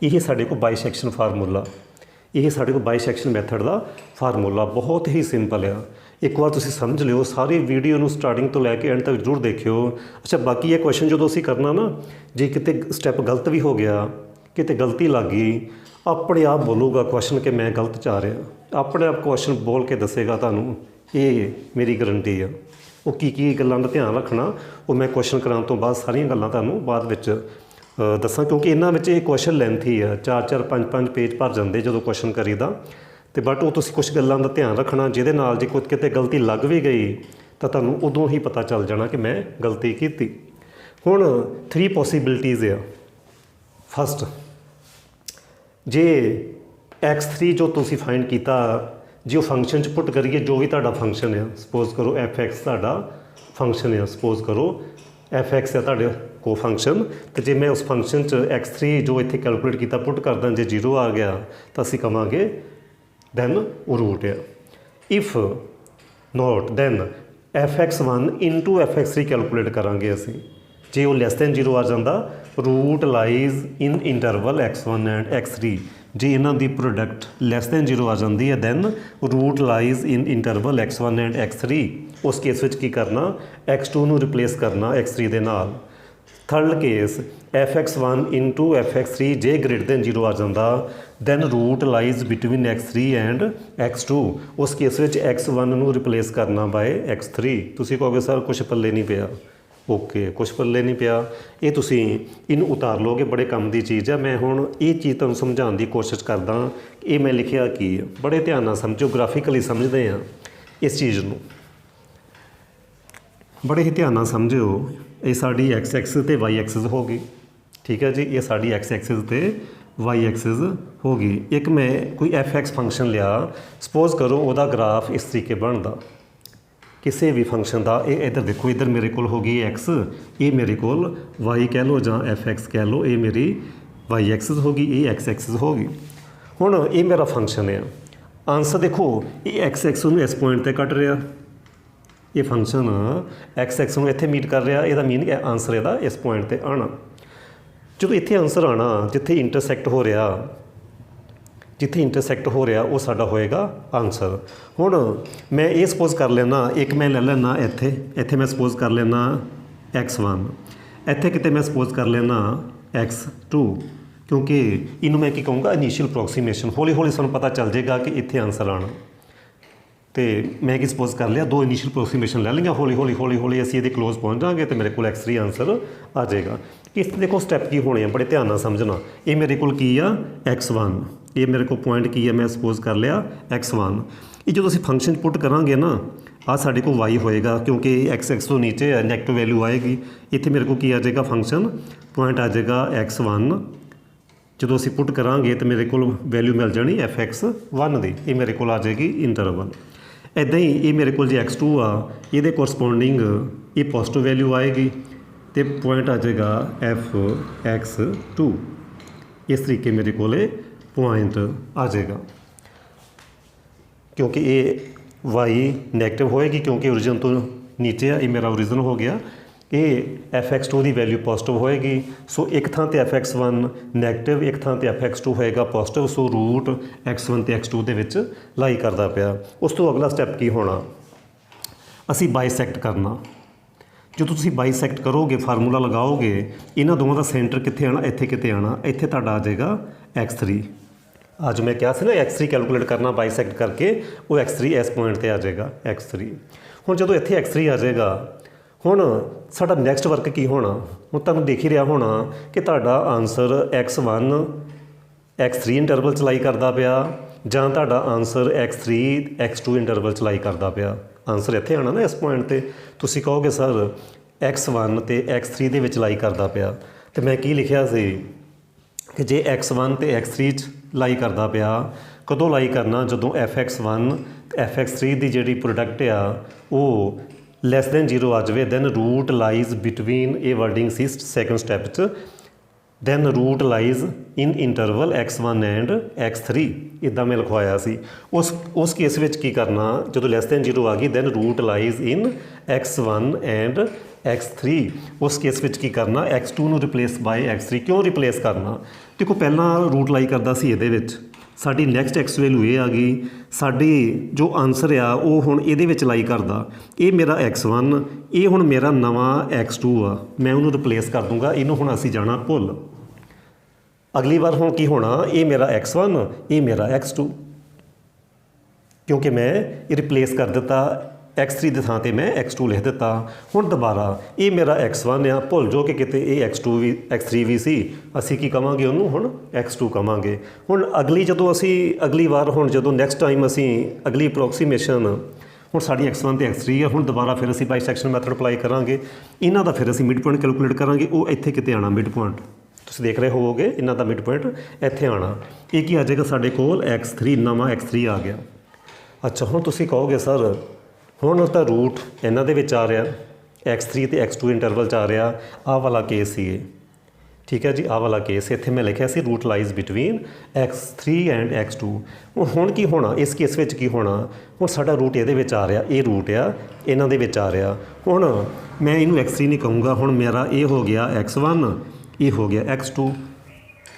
ਇਹ ਸਾਡੇ ਕੋਲ ਬਾਈਸੈਕਸ਼ਨ ਫਾਰਮੂਲਾ, ਇਹ ਸਾਡੇ ਕੋਲ ਬਾਈਸੈਕਸ਼ਨ ਮੈਥਡ ਦਾ ਫਾਰਮੂਲਾ ਬਹੁਤ ਹੀ ਸਿੰਪਲ ਆ। ਇੱਕ ਵਾਰ ਤੁਸੀਂ ਸਮਝ ਲਿਓ, ਸਾਰੀ ਵੀਡੀਓ ਨੂੰ ਸਟਾਰਟਿੰਗ ਤੋਂ ਲੈ ਕੇ ਐਂਡ ਤੱਕ ਜ਼ਰੂਰ ਦੇਖਿਓ। ਅੱਛਾ, ਬਾਕੀ ਇਹ ਕੁਐਸਚਨ ਜਦੋਂ ਅਸੀਂ ਕਰਨਾ ਨਾ, ਜੇ ਕਿਤੇ ਸਟੈਪ ਗਲਤ ਵੀ ਹੋ ਗਿਆ, ਕਿਤੇ ਗਲਤੀ ਲੱਗ ਗਈ, ਆਪਣੇ ਆਪ ਬੋਲੂਗਾ ਕੁਐਸਚਨ ਕਿ ਮੈਂ ਗਲਤ 'ਚ ਆ ਰਿਹਾ, ਆਪਣੇ ਆਪ ਕੁਐਸਚਨ ਬੋਲ ਕੇ ਦੱਸੇਗਾ ਤੁਹਾਨੂੰ, ਇਹ ਮੇਰੀ ਗਰੰਟੀ ਆ। ਉਹ ਕੀ ਗੱਲਾਂ ਦਾ ਧਿਆਨ ਰੱਖਣਾ ਉਹ ਮੈਂ ਕੁਐਸਚਨ ਕਰਾਉਣ ਤੋਂ ਬਾਅਦ ਸਾਰੀਆਂ ਗੱਲਾਂ ਤੁਹਾਨੂੰ ਬਾਅਦ ਵਿੱਚ ਦੱਸਾਂ, ਕਿਉਂਕਿ ਇਹਨਾਂ ਵਿੱਚ ਇਹ ਕੁਐਸਚਨ ਲੈਂਥੀ ਆ, 4-4 5-5 ਪੇਜ ਭਰ ਜਾਂਦੇ ਜਦੋਂ ਕੁਐਸਚਨ ਕਰੀਦਾ। ਅਤੇ ਬਟ ਉਹ ਤੁਸੀਂ ਕੁਛ ਗੱਲਾਂ ਦਾ ਧਿਆਨ ਰੱਖਣਾ, ਜਿਹਦੇ ਨਾਲ ਜੇ ਕੋਈ ਕਿਤੇ ਗਲਤੀ ਲੱਗ ਵੀ ਗਈ ਤਾਂ ਤੁਹਾਨੂੰ ਉਦੋਂ ਹੀ ਪਤਾ ਚੱਲ ਜਾਣਾ ਕਿ ਮੈਂ ਗਲਤੀ ਕੀਤੀ। ਹੁਣ 3 ਪੋਸੀਬਿਲਿਟੀਜ਼ ਆ। ਫਸਟ, ਜੇ x3 ਜੋ ਤੁਸੀਂ ਫਾਈਂਡ ਕੀਤਾ, ਜੇ ਉਹ ਫੰਕਸ਼ਨ 'ਚ ਪੁੱਟ ਕਰੀਏ, ਜੋ ਵੀ ਤੁਹਾਡਾ ਫੰਕਸ਼ਨ ਆ, ਸਪੋਜ਼ ਕਰੋ fx ਤੁਹਾਡਾ ਫੰਕਸ਼ਨ ਆ, ਸਪੋਜ਼ ਕਰੋ fx ਆ ਤੁਹਾਡੇ ਕੋ ਫੰਕਸ਼ਨ, ਅਤੇ ਜੇ ਮੈਂ ਉਸ ਫੰਕਸ਼ਨ 'ਚ x3 ਜੋ ਇੱਥੇ ਕੈਲਕੂਲੇਟ ਕੀਤਾ ਪੁੱਟ ਕਰਦਾ, ਜੇ 0 ਆ ਗਿਆ ਤਾਂ ਅਸੀਂ ਕਹਾਂਗੇ ਦੈਨ ਉਹ ਰੂਟ ਆ। If not then fx1 into fx3 calculate ਕਰਾਂਗੇ ਅਸੀਂ। ਜੇ ਉਹ ਲੈਸ ਦੈਨ 0 ਆ ਜਾਂਦਾ, root lies in interval x1 and x3, ਜੇ ਇਹਨਾਂ ਦੀ ਪ੍ਰੋਡਕਟ ਲੈਸ ਦੈਨ 0 ਆ ਜਾਂਦੀ ਹੈ then root lies in interval x1 and x3। ਉਸ ਕੇਸ ਵਿੱਚ ਕੀ ਕਰਨਾ, x2 ਨੂੰ ਰਿਪਲੇਸ ਕਰਨਾ x3 ਦੇ ਨਾਲ। Third case fx1 into fx3 ਜੇ ਗ੍ਰੇਟਰ ਦੈਨ 0 ਆ ਜਾਂਦਾ then root lies between x3 and x2। ਉਸ ਕੇਸ ਵਿੱਚ x1 ਨੂੰ ਰਿਪਲੇਸ ਕਰਨਾ ਬਾਏ x3। ਤੁਸੀਂ ਕਹੋਗੇ ਸਰ ਕੁਛ ਪੱਲੇ ਨਹੀਂ ਪਿਆ। ਓਕੇ, ਕੁਛ ਪੱਲੇ ਨਹੀਂ ਪਿਆ, ਇਹ ਤੁਸੀਂ ਇਹਨੂੰ ਉਤਾਰ ਲਓਗੇ, ਬੜੇ ਕੰਮ ਦੀ ਚੀਜ਼ ਹੈ। ਮੈਂ ਹੁਣ ਇਹ ਚੀਜ਼ ਤੁਹਾਨੂੰ ਸਮਝਾਉਣ ਦੀ ਕੋਸ਼ਿਸ਼ ਕਰਦਾ। ਇਹ ਮੈਂ ਲਿਖਿਆ ਕੀ ਹੈ, ਬੜੇ ਧਿਆਨ ਨਾਲ ਸਮਝੋ, ਗ੍ਰਾਫਿਕਲੀ ਸਮਝਦੇ ਹਾਂ ਇਸ ਚੀਜ਼ ਨੂੰ, ਬੜੇ ਹੀ ਧਿਆਨ ਨਾਲ ਸਮਝਿਓ। ਇਹ ਸਾਡੀ x ਐਕਸਿਸ ਤੇ y ਐਕਸਿਸ ਹੋ ਗਈ, ਠੀਕ ਹੈ ਜੀ। ਇਹ ਸਾਡੀ x ਐਕਸਿਸ ਤੇ y ਐਕਸਿਸ ਹੋ ਗਈ। ਇੱਕ ਮੈਂ ਕੋਈ fx ਫੰਕਸ਼ਨ ਲਿਆ, ਸਪੋਜ਼ ਕਰੋ ਉਹਦਾ ਗ੍ਰਾਫ ਇਸ ਤਰੀਕੇ ਬਣਦਾ ਕਿਸੇ ਵੀ ਫੰਕਸ਼ਨ ਦਾ। ਇਹ ਇੱਧਰ ਦੇਖੋ, ਇੱਧਰ ਮੇਰੇ ਕੋਲ ਹੋ ਗਈ x, ਇਹ ਮੇਰੇ ਕੋਲ y ਕਹਿ ਲਓ ਜਾਂ fx ਕਹਿ ਲਓ, ਇਹ ਮੇਰੀ y ਐਕਸਿਸ ਹੋ ਗਈ, ਇਹ x ਐਕਸਿਸ ਹੋ ਗਈ। ਹੁਣ ਇਹ ਮੇਰਾ ਫੰਕਸ਼ਨ ਹੈ। ਆਂਸਰ ਦੇਖੋ, ਇਹ x ਐਕਸਿਸ ਨੂੰ ਇਸ ਪੁਆਇੰਟ ਤੇ ਕੱਟ ਰਿਹਾ, ਇਹ ਫੰਕਸ਼ਨ x ਐਕਸਿਸ ਨੂੰ ਇੱਥੇ ਮੀਟ ਕਰ ਰਿਹਾ। ਇਹਦਾ ਮੀਨਿੰਗ ਆਂਸਰ ਇਹਦਾ ਇਸ ਪੁਆਇੰਟ ਤੇ ਆਉਣਾ। ਜਦੋਂ ਇੱਥੇ ਆਂਸਰ ਆਉਣਾ, ਜਿੱਥੇ ਇੰਟਰਸੈਕਟ ਹੋ ਰਿਹਾ, ਜਿੱਥੇ ਇੰਟਰਸੈਕਟ ਹੋ ਰਿਹਾ ਉਹ ਸਾਡਾ ਹੋਏਗਾ ਆਂਸਰ। ਹੁਣ ਮੈਂ ਇਹ ਸਪੋਜ਼ ਕਰ ਲੈਣਾ, ਇੱਕ ਮੈਂ ਲੈ ਲੈਣਾ ਇੱਥੇ ਮੈਂ ਸਪੋਜ਼ ਕਰ ਲੈਣਾ x1, ਇੱਥੇ ਕਿਤੇ ਮੈਂ ਸਪੋਜ਼ ਕਰ ਲੈਣਾ x2, ਕਿਉਂਕਿ ਇਹਨੂੰ ਮੈਂ ਕੀ ਕਹੂੰਗਾ, ਇਨੀਸ਼ੀਅਲ ਅਪਰੋਕਸੀਮੇਸ਼ਨ। ਹੌਲੀ ਹੌਲੀ ਸਾਨੂੰ ਪਤਾ ਚੱਲ ਜਾਏਗਾ ਕਿ ਇੱਥੇ ਆਂਸਰ ਆਉਣਾ। ਤੇ ਮੈਂ ਕੀ ਸਪੋਜ਼ ਕਰ ਲਿਆ, ਦੋ ਇਨੀਸ਼ੀਅਲ ਅਪਰੋਕਸੀਮੇਸ਼ਨ ਲੈ ਲਈਆਂ, ਹੌਲੀ ਹੌਲੀ ਅਸੀਂ ਇਹਦੇ ਕਲੋਜ਼ ਪਹੁੰਚ ਜਾਵਾਂਗੇ ਤੇ ਮੇਰੇ ਕੋਲ x3 ਆਂਸਰ ਆ ਜਾਏਗਾ। ਇਸ ਤੇ ਦੇਖੋ ਸਟੈਪ ਕੀ ਹੋਣੇ ਆ, ਬੜੇ ਧਿਆਨ ਨਾਲ ਸਮਝਣਾ। ਇਹ ਮੇਰੇ ਕੋਲ ਕੀ ਆ, x1, ਇਹ ਮੇਰੇ ਕੋਲ ਪੁਆਇੰਟ ਕੀ ਹੈ, ਮੈਂ ਸਪੋਜ਼ ਕਰ ਲਿਆ x1। ਇਹ ਜਦੋਂ ਅਸੀਂ ਫੰਕਸ਼ਨ ਪੁੱਟ ਕਰਾਂਗੇ ਨਾ, ਆਹ ਸਾਡੇ ਕੋਲ y ਹੋਏਗਾ, ਕਿਉਂਕਿ x x ਤੋਂ ਨੀਚੇ ਹੈ, ਨੈਗੇਟਿਵ ਵੈਲਿਊ ਆਏਗੀ। ਇੱਥੇ ਮੇਰੇ ਕੋਲ ਕੀ ਆ ਜਾਏਗਾ, ਫੰਕਸ਼ਨ ਪੁਆਇੰਟ ਆ ਜਾਏਗਾ x1। ਜਦੋਂ ਅਸੀਂ ਪੁੱਟ ਕਰਾਂਗੇ ਤਾਂ ਮੇਰੇ ਕੋਲ ਵੈਲਿਊ ਮਿਲ ਜਾਣੀ fx1 ਦੀ, ਇਹ ਮੇਰੇ ਕੋਲ ਆ ਜਾਏਗੀ ਇੰਟਰਵਲ। ਇੱਦਾਂ ਹੀ ਇਹ ਮੇਰੇ ਕੋਲ ਜੇ x2 ਆ, ਇਹਦੇ ਕੋਰਸਪੋਂਡਿੰਗ ਇਹ ਪੋਜ਼ਿਟਿਵ ਵੈਲਿਊ ਆਏਗੀ ਤੇ ਪੁਆਇੰਟ ਆ ਜਾਏਗਾ fx2। ਇਸ ਤਰੀਕੇ ਮੇਰੇ ਕੋਲ ਪੁਆਇੰਟ ਆ ਜਾਏਗਾ, ਕਿਉਂਕਿ ਇਹ y ਨੈਗੇਟਿਵ ਹੋਏਗੀ, ਕਿਉਂਕਿ ਓਰੀਜਨ ਤੋਂ ਨੀਚੇ ਆ, ਇਹ ਮੇਰਾ ਓਰੀਜਨ ਹੋ ਗਿਆ। ਇਹ fx2 ਦੀ ਵੈਲਿਊ ਪੋਜ਼ਿਟਿਵ ਹੋਏਗੀ, ਸੋ ਇੱਕ ਥਾਂ ਤੇ fx1 ਨੈਗੇਟਿਵ, ਇੱਕ ਥਾਂ ਤੇ fx2 ਹੋਏਗਾ ਪੋਜ਼ਿਟਿਵ, ਸੋ ਰੂਟ x1 ਤੇ x2 ਦੇ ਵਿੱਚ ਲਾਈ ਕਰਦਾ ਪਿਆ। ਉਸ ਤੋਂ ਅਗਲਾ ਸਟੈਪ ਕੀ ਹੋਣਾ, ਅਸੀਂ ਬਾਈਸੈਕਟ ਕਰਨਾ। ਜਦੋਂ ਤੁਸੀਂ ਬਾਈਸੈਕਟ ਕਰੋਗੇ, ਫਾਰਮੂਲਾ ਲਗਾਓਗੇ, ਇਹਨਾਂ ਦੋਵਾਂ ਦਾ ਸੈਂਟਰ ਕਿੱਥੇ ਆਉਣਾ, ਇੱਥੇ ਕਿਤੇ ਆਉਣਾ। ਇੱਥੇ ਤੁਹਾਡਾ ਆ ਜਾਏਗਾ x3। ਅੱਜ ਮੈਂ ਕਿਹਾ ਸੀ ਨਾ x3 ਕੈਲਕੂਲੇਟ ਕਰਨਾ ਬਾਈਸੈਕਟ ਕਰਕੇ, ਉਹ x3 ਇਸ ਪੁਆਇੰਟ ਤੇ ਆ ਜਾਏਗਾ x3। ਹੁਣ ਜਦੋਂ ਇੱਥੇ x3 ਆ ਜਾਏਗਾ, ਹੁਣ ਸਾਡਾ ਨੈਕਸਟ ਵਰਕ ਕੀ ਹੋਣਾ, ਹੁਣ ਤੁਹਾਨੂੰ ਦੇਖ ਹੀ ਰਿਹਾ ਹੋਣਾ ਕਿ ਤੁਹਾਡਾ ਆਂਸਰ x1 x3 ਇੰਟਰਵਲ 'ਚ ਲਾਈ ਕਰਦਾ ਪਿਆ ਜਾਂ ਤੁਹਾਡਾ ਆਂਸਰ x3 x2 ਇੰਟਰਵਲ 'ਚ ਲਾਈ ਕਰਦਾ ਪਿਆ। ਆਂਸਰ ਇੱਥੇ ਆਉਣਾ ਨਾ ਇਸ ਪੁਆਇੰਟ ਤੇ। ਤੁਸੀਂ ਕਹੋਗੇ ਸਰ x1 ਤੇ x3 ਦੇ ਵਿੱਚ ਲਾਈ ਕਰਦਾ ਪਿਆ, ਤੇ ਮੈਂ ਕੀ ਲਿਖਿਆ ਸੀ ਕਿ ਜੇ x1 ਤੇ x3 'ਚ ਲਾਈ ਕਰਦਾ ਪਿਆ, ਕਦੋਂ ਲਾਈ ਕਰਨਾ, ਜਦੋਂ fx1 fx3 ਦੀ ਜਿਹੜੀ ਪ੍ਰੋਡਕਟ ਆ ਉਹ ਲੈਸ ਦੈਨ 0 ਆ ਜਾਵੇ, ਦੈਨ ਰੂਟ ਲਾਈਜ਼ ਬਿਟਵੀਨ, ਇਹ ਵਰਡਿੰਗ ਸੀ ਸੈਕਿੰਡ ਸਟੈਪ 'ਚ, then root lies in interval x1 and x3, ਇੱਦਾਂ ਮੈਂ ਲਿਖਵਾਇਆ ਸੀ। ਉਸ ਕੇਸ ਵਿੱਚ ਕੀ ਕਰਨਾ, ਜਦੋਂ ਲੈਸ ਦੈਨ 0 ਆ ਗਈ, then root lies in x1 and x3। ਉਸ ਕੇਸ ਵਿੱਚ ਕੀ ਕਰਨਾ, x2 ਨੂੰ ਰਿਪਲੇਸ ਬਾਏ x3। ਕਿਉਂ ਰਿਪਲੇਸ ਕਰਨਾ, ਦੇਖੋ ਪਹਿਲਾਂ ਰੂਟ ਲਾਈ ਕਰਦਾ ਸੀ ਇਹਦੇ ਵਿੱਚ, ਸਾਡੀ ਨੈਕਸਟ x ਵੈਲੂ ਇਹ ਆ ਗਈ, ਸਾਡੀ ਜੋ ਆਂਸਰ ਆ ਉਹ ਹੁਣ ਇਹਦੇ ਵਿੱਚ ਲਾਈ ਕਰਦਾ। ਇਹ ਮੇਰਾ x1, ਇਹ ਹੁਣ ਮੇਰਾ ਨਵਾਂ x2 ਆ, ਮੈਂ ਉਹਨੂੰ ਰਿਪਲੇਸ ਕਰ ਦੂੰਗਾ। ਇਹਨੂੰ ਹੁਣ ਅਸੀਂ ਜਾਣਾ ਭੁੱਲ। ਅਗਲੀ ਵਾਰ ਹੁਣ ਕੀ ਹੋਣਾ, ਇਹ ਮੇਰਾ x1, ਇਹ ਮੇਰਾ x2, ਕਿਉਂਕਿ ਮੈਂ ਇਹ ਰਿਪਲੇਸ ਕਰ ਦਿੱਤਾ, x3 ਦੇ ਥਾਂ ਤੇ ਮੈਂ x2 ਲਿਖ ਦਿੱਤਾ। ਹੁਣ ਦੁਬਾਰਾ ਇਹ ਮੇਰਾ x1 ਆ, ਭੁੱਲ ਜੋ ਕਿ ਕਿਤੇ ਇਹ x2 ਵੀ x3 ਵੀ ਸੀ, ਅਸੀਂ ਕੀ ਕਵਾਂਗੇ ਉਹਨੂੰ, ਹੁਣ x2 ਕਵਾਂਗੇ। ਹੁਣ ਅਗਲੀ ਵਾਰ ਹੁਣ ਜਦੋਂ ਨੈਕਸਟ ਟਾਈਮ ਅਸੀਂ ਅਗਲੀ ਅਪਰੋਕਸੀਮੇਸ਼ਨ, ਹੁਣ ਸਾਡੀ x1 ਤੇ x3 ਆ, ਹੁਣ ਦੁਬਾਰਾ ਫਿਰ ਅਸੀਂ ਬਾਈਸੈਕਸ਼ਨ ਮੈਥਡ ਅਪਲਾਈ ਕਰਾਂਗੇ। ਇਹਨਾਂ ਦਾ ਫਿਰ ਅਸੀਂ ਮਿਡ ਪੁਆਇੰਟ ਕੈਲਕੂਲੇਟ ਕਰਾਂਗੇ, ਉਹ ਇੱਥੇ ਕਿਤੇ ਆਉਣਾ ਮਿਡ ਪੁਆਇੰਟ, ਤੁਸੀਂ ਦੇਖ ਰਹੇ ਹੋਵੋਗੇ ਇਹਨਾਂ ਦਾ ਮਿਡ ਪੁਆਇੰਟ ਇੱਥੇ ਆਉਣਾ। ਇਹ ਕੀ ਆ ਜਾਏਗਾ, ਸਾਡੇ ਕੋਲ x3, ਨਵਾਂ x3 ਆ ਗਿਆ। ਅੱਛਾ, ਹੁਣ ਤੁਸੀਂ ਕਹੋਗੇ ਸਰ ਹੁਣ ਤਾਂ ਰੂਟ ਇਹਨਾਂ ਦੇ ਵਿੱਚ ਆ ਰਿਹਾ, x3 ਤੇ x2 ਇੰਟਰਵਲ 'ਚ ਆ ਰਿਹਾ, ਆਹ ਵਾਲਾ ਕੇਸ ਸੀ ਇਹ, ਠੀਕ ਹੈ ਜੀ, ਆਹ ਵਾਲਾ ਕੇਸ ਇੱਥੇ ਮੈਂ ਲਿਖਿਆ ਸੀ root lies between x3 and x2। ਹੁਣ ਕੀ ਹੋਣਾ, ਇਸ ਕੇਸ ਵਿੱਚ ਕੀ ਹੋਣਾ, ਹੁਣ ਸਾਡਾ ਰੂਟ ਇਹਦੇ ਵਿੱਚ ਆ ਰਿਹਾ, ਇਹ ਰੂਟ ਆ ਇਹਨਾਂ ਦੇ ਵਿੱਚ ਆ ਰਿਹਾ। ਹੁਣ ਮੈਂ ਇਹਨੂੰ x3 ਨਹੀਂ ਕਹੂੰਗਾ, ਹੁਣ ਮੇਰਾ ਇਹ ਹੋ ਗਿਆ x1, ਇਹ ਹੋ ਗਿਆ x2।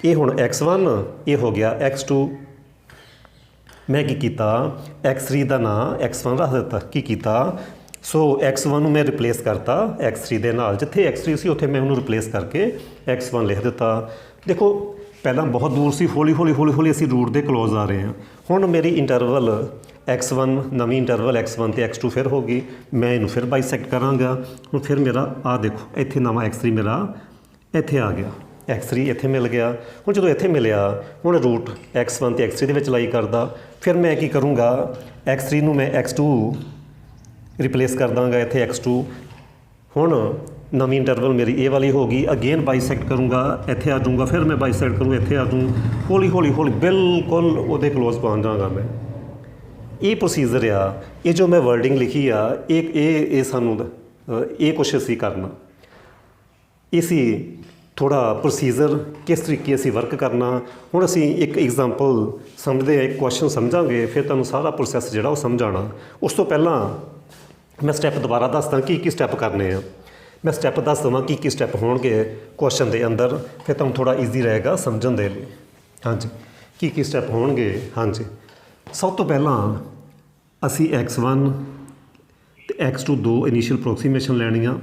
ये हुण x1 ये हो गया x2। मैं की कीता x3 का नाम x1 रख दिता। की कीता सो x1 मैं रिप्लेस करता x3 दे नाल, जिथे x3 सी उत्थे मैं उन्होंने रिप्लेस करके x1 लिख दिता। देखो पहला बहुत दूर सी, हौली हौली हौली हौली असीं रूट दे क्लोज आ रहे हैं। हुण मेरी इंटरवल x1 नवीं इंटरवल x1 ते x2 फिर होगी। मैं इनू फिर बाईसैक्ट करांगा। हुण फिर मेरा आ देखो इत्थे नवां x3 मेरा इत्थे आ गया, x3 इत्थे मिल गया। हुण जदों इत्थे मिलिया हुण रूट x1 ते x3 दे विच लाई करदा। फिर मैं की करूँगा x3 नूं मैं x2 रिप्लेस कर दांगा इत्थे x2। हुण नवीं इंटरवल मेरी ए वाली होगी। अगेन बाईसैक्ट करूँगा, इत्थे आ जाऊँगा, फिर मैं बाईसैक्ट करूँ, इत्थे आ जाऊँ, हौली हौली हौली बिल्कुल उहदे क्लोज पहुँच जाऊँगा मैं। ये प्रोसीजर आ, ये जो मैं वर्डिंग लिखी आ, ये सानूं ये कुछ असीं करना, इसी थोड़ा प्रोसीजर किस तरीके असीं वर्क करना। हुण असीं एक एग्जाम्पल समझदे, एक क्वेश्चन समझांगे, फिर तुहानूं सारा प्रोसैस जिहड़ा वो समझ आना। उस तो पहलां मैं स्टैप दोबारा दसदा की स्टैप करने आ। मैं स्टैप दस देवां की स्टैप होणगे क्वेश्चन के अंदर, फिर तुहानूं थोड़ा ईजी रहेगा समझण दे लई। हाँ जी, की स्टैप होणगे। हाँ जी, सब तो पहलां असीं x1 ते x2 दो इनीशियल अप्रोक्सीमेशन लैणी आ।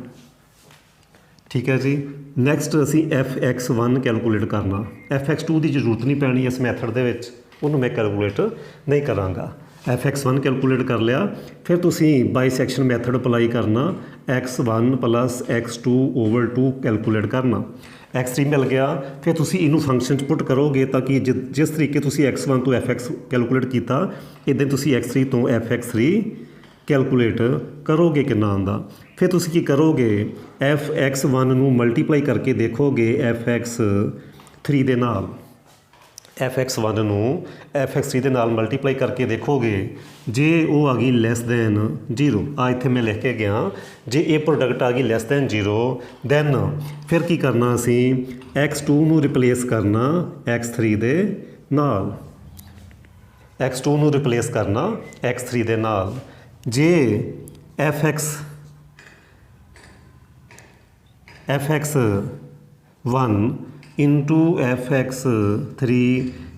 ठीक है जी। नैक्सट असीं f(x1) कैलकुलेट करना। f(x2) की जरूरत नहीं पैनी इस मैथड दे विच, उहनूं मैं कैलकुलेट नहीं करांगा। f(x1) कैलकुलेट कर लिया। फिर तुसीं बाईसैक्शन मैथड अप्लाई करना, x1 + x2/2 कैलकुलेट करना। x3 मिल गया। फिर तुसीं इनू फंक्शन च पुट करोगे ताकि जिस तरीके तुसीं x1 तो fx कैलकुलेट किया, इदां तुसीं x3 तो fx3 कैलकुलेट करोगे कितना आंदा। फिर तुसीं की करोगे f(x1) नूं मल्टीप्लाई करके देखोगे f(x3) दे नाल। f(x1) नूं f(x3) दे नाल मल्टीप्लाई करके देखोगे, जे वो आ गई लैस दैन 0, आ इत्थे मैं लिख के गया, जे ये प्रोडक्ट आ गई लैस दैन 0 दैन फिर की करना असीं x2 नूं रिप्लेस करना x3 दे नाल। x2 नूं रिप्लेस करना x3 दे नाल। जे f(x1) into f(x3)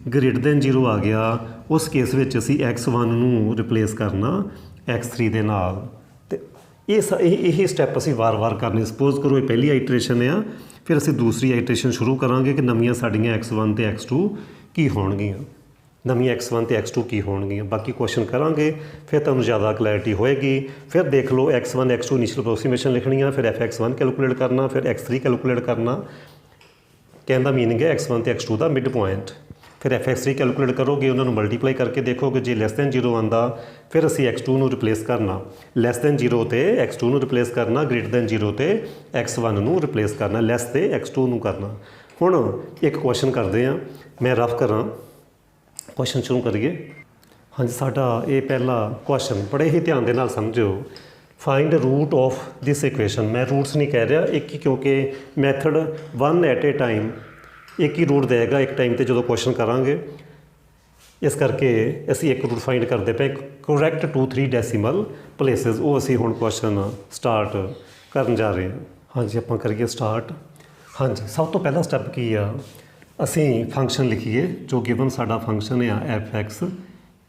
greater than 0 आ गया, उस केस विच असीं x1 नूं रिप्लेस करना x3 दे नाल। ते यही स्टैप असीं वार वार करने। सपोज करो ये पहली आइटरेशन आ, फिर असीं दूसरी आइटरेशन शुरू करांगे कि नवीआं साडीआं x1 ते x2 की होणगीआं। नवीं x1 ते x2 की होणगीआं। बाकी क्वेश्चन करांगे, फिर तुहानूं ज़्यादा क्लैरिटी होएगी। फिर देख लो x1 x2 इनीशियल अप्रोक्सीमेशन लिखनी आ, फिर f(x1) कैलकुलेट करना, फिर x3 कैलकुलेट करना। कहने का मीनिंग है x1 ते x2 का मिड पॉइंट। फिर f(x3) कैलकुलेट करोगे, उन्होंने मल्टीप्लाई करके देखोगे, जे लैस दैन 0 आंदा फिर असीं x2 नूं रिप्लेस करना। लैस दैन 0 ते x2 नूं रिप्लेस करना, ग्रेटर दैन 0 ते x1 नूं रिप्लेस करना, लैस ते x2 नूं करना। हुण एक क्वेश्चन करते हैं, मैं रफ करां, क्वेश्चन शुरू करिए। हाँ जी, साडा ये पहला क्वेश्चन बड़े ही ध्यान दे नाल समझो। Find root of this equation. मैं रूट्स नहीं कह रहा, एक ही, क्योंकि मैथड 1 एट ए टाइम एक ही रूट देगा एक टाइम ते जो क्वेश्चन करांगे, इस करके असीं एक रूट फाइंड करते पे करैक्ट 2 3 डेसीमल प्लेसिस। वो असीं हुण क्वेश्चन स्टार्ट करन जा रहे हैं। हाँ जी, आपां करिए स्टार्ट। हाँ जी, सब तो पहला स्टैप की आ, असीं फंक्शन लिखीए जो गिवन साडा फंक्शन आ f(x)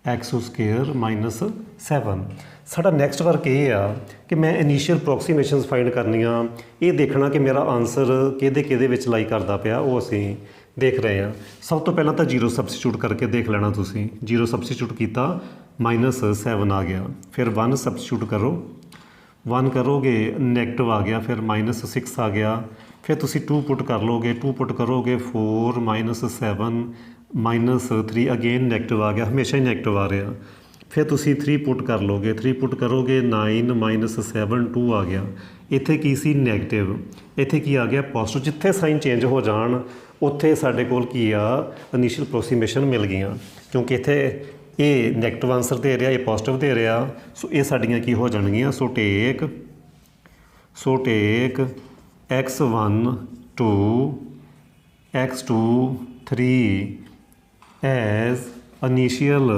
-7। साडा नैक्सट वर्क ये आ कि मैं इनीशियल अप्रोक्सीमेशनस फाइंड करनियां, ये देखना कि मेरा आंसर किहदे विच लाई करदा पिया, वो असीं देख रहे हैं। सब तो पहला तो 0 सबस्टिट्यूट करके देख लेना तुसीं। 0 सबस्टिट्यूट किया -7 आ गया। फिर 1 सबस्टिट्यूट करो, 1 करोगे नैगेटिव आ गया, फिर -6 आ गया। फिर तुसीं 2 पुट कर लोगे, 2 पुट करोगे 4 -7 -3 अगेन नैगेटिव आ गया, हमेशा ही नैगेटिव आ रहा। फिर तुसीं 3 पुट कर लोगे, 3 पुट करोगे 9 -7 2 आ गया। इत्थे की सी नैगेटिव, इत्थे की आ गया पॉजिटिव। जिथे साइन चेंज हो जाण उत्थे साडे कोल की आ इनीशियल अप्रोक्सीमेशन मिल गईआं, क्योंकि इत्थे ये नैगेटिव आंसर दे रहा, ये पॉजिटिव दे रहा। सो ये साडियां की हो जाणगीआं। So take x1 2 x2 3 as initial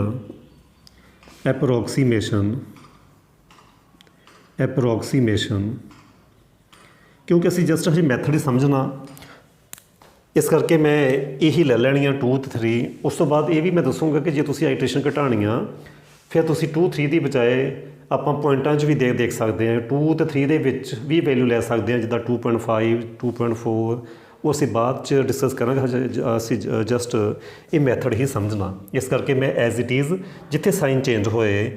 approximation, क्योंकि असीं जस्ट हजे मैथड ही समझना। इस करके मैं यही ले लैनी 2 ਤੇ 3। उस तो बाद ये भी मैं दसूँगा कि जे तुसीं आइट्रेशन घटानी आ फिर तुसीं 2 3 ਦੀ ਬਜਾਏ ਆਪਾਂ ਪੁਆਇੰਟਾਂ 'ਚ ਵੀ ਦੇਖ ਸਕਦੇ ਹਾਂ। 2 ਤੇ 3 ਦੇ ਵਿੱਚ ਵੀ ਵੈਲਿਊ ਲੈ ਸਕਦੇ ਹਾਂ, ਜਿੱਦਾਂ 2.5 2.4 ਉਹ ਅਸੀਂ ਬਾਅਦ 'ਚ ਡਿਸਕਸ ਕਰਾਂਗੇ। ਹਜੇ ਅਸੀਂ ਜਸਟ ਇਹ ਮੈਥਡ ਹੀ ਸਮਝਣਾ। ਇਸ ਕਰਕੇ ਮੈਂ ਐਜ਼ ਇਟ ਇਜ਼ ਜਿੱਥੇ ਸਾਈਨ ਚੇਂਜ ਹੋਏ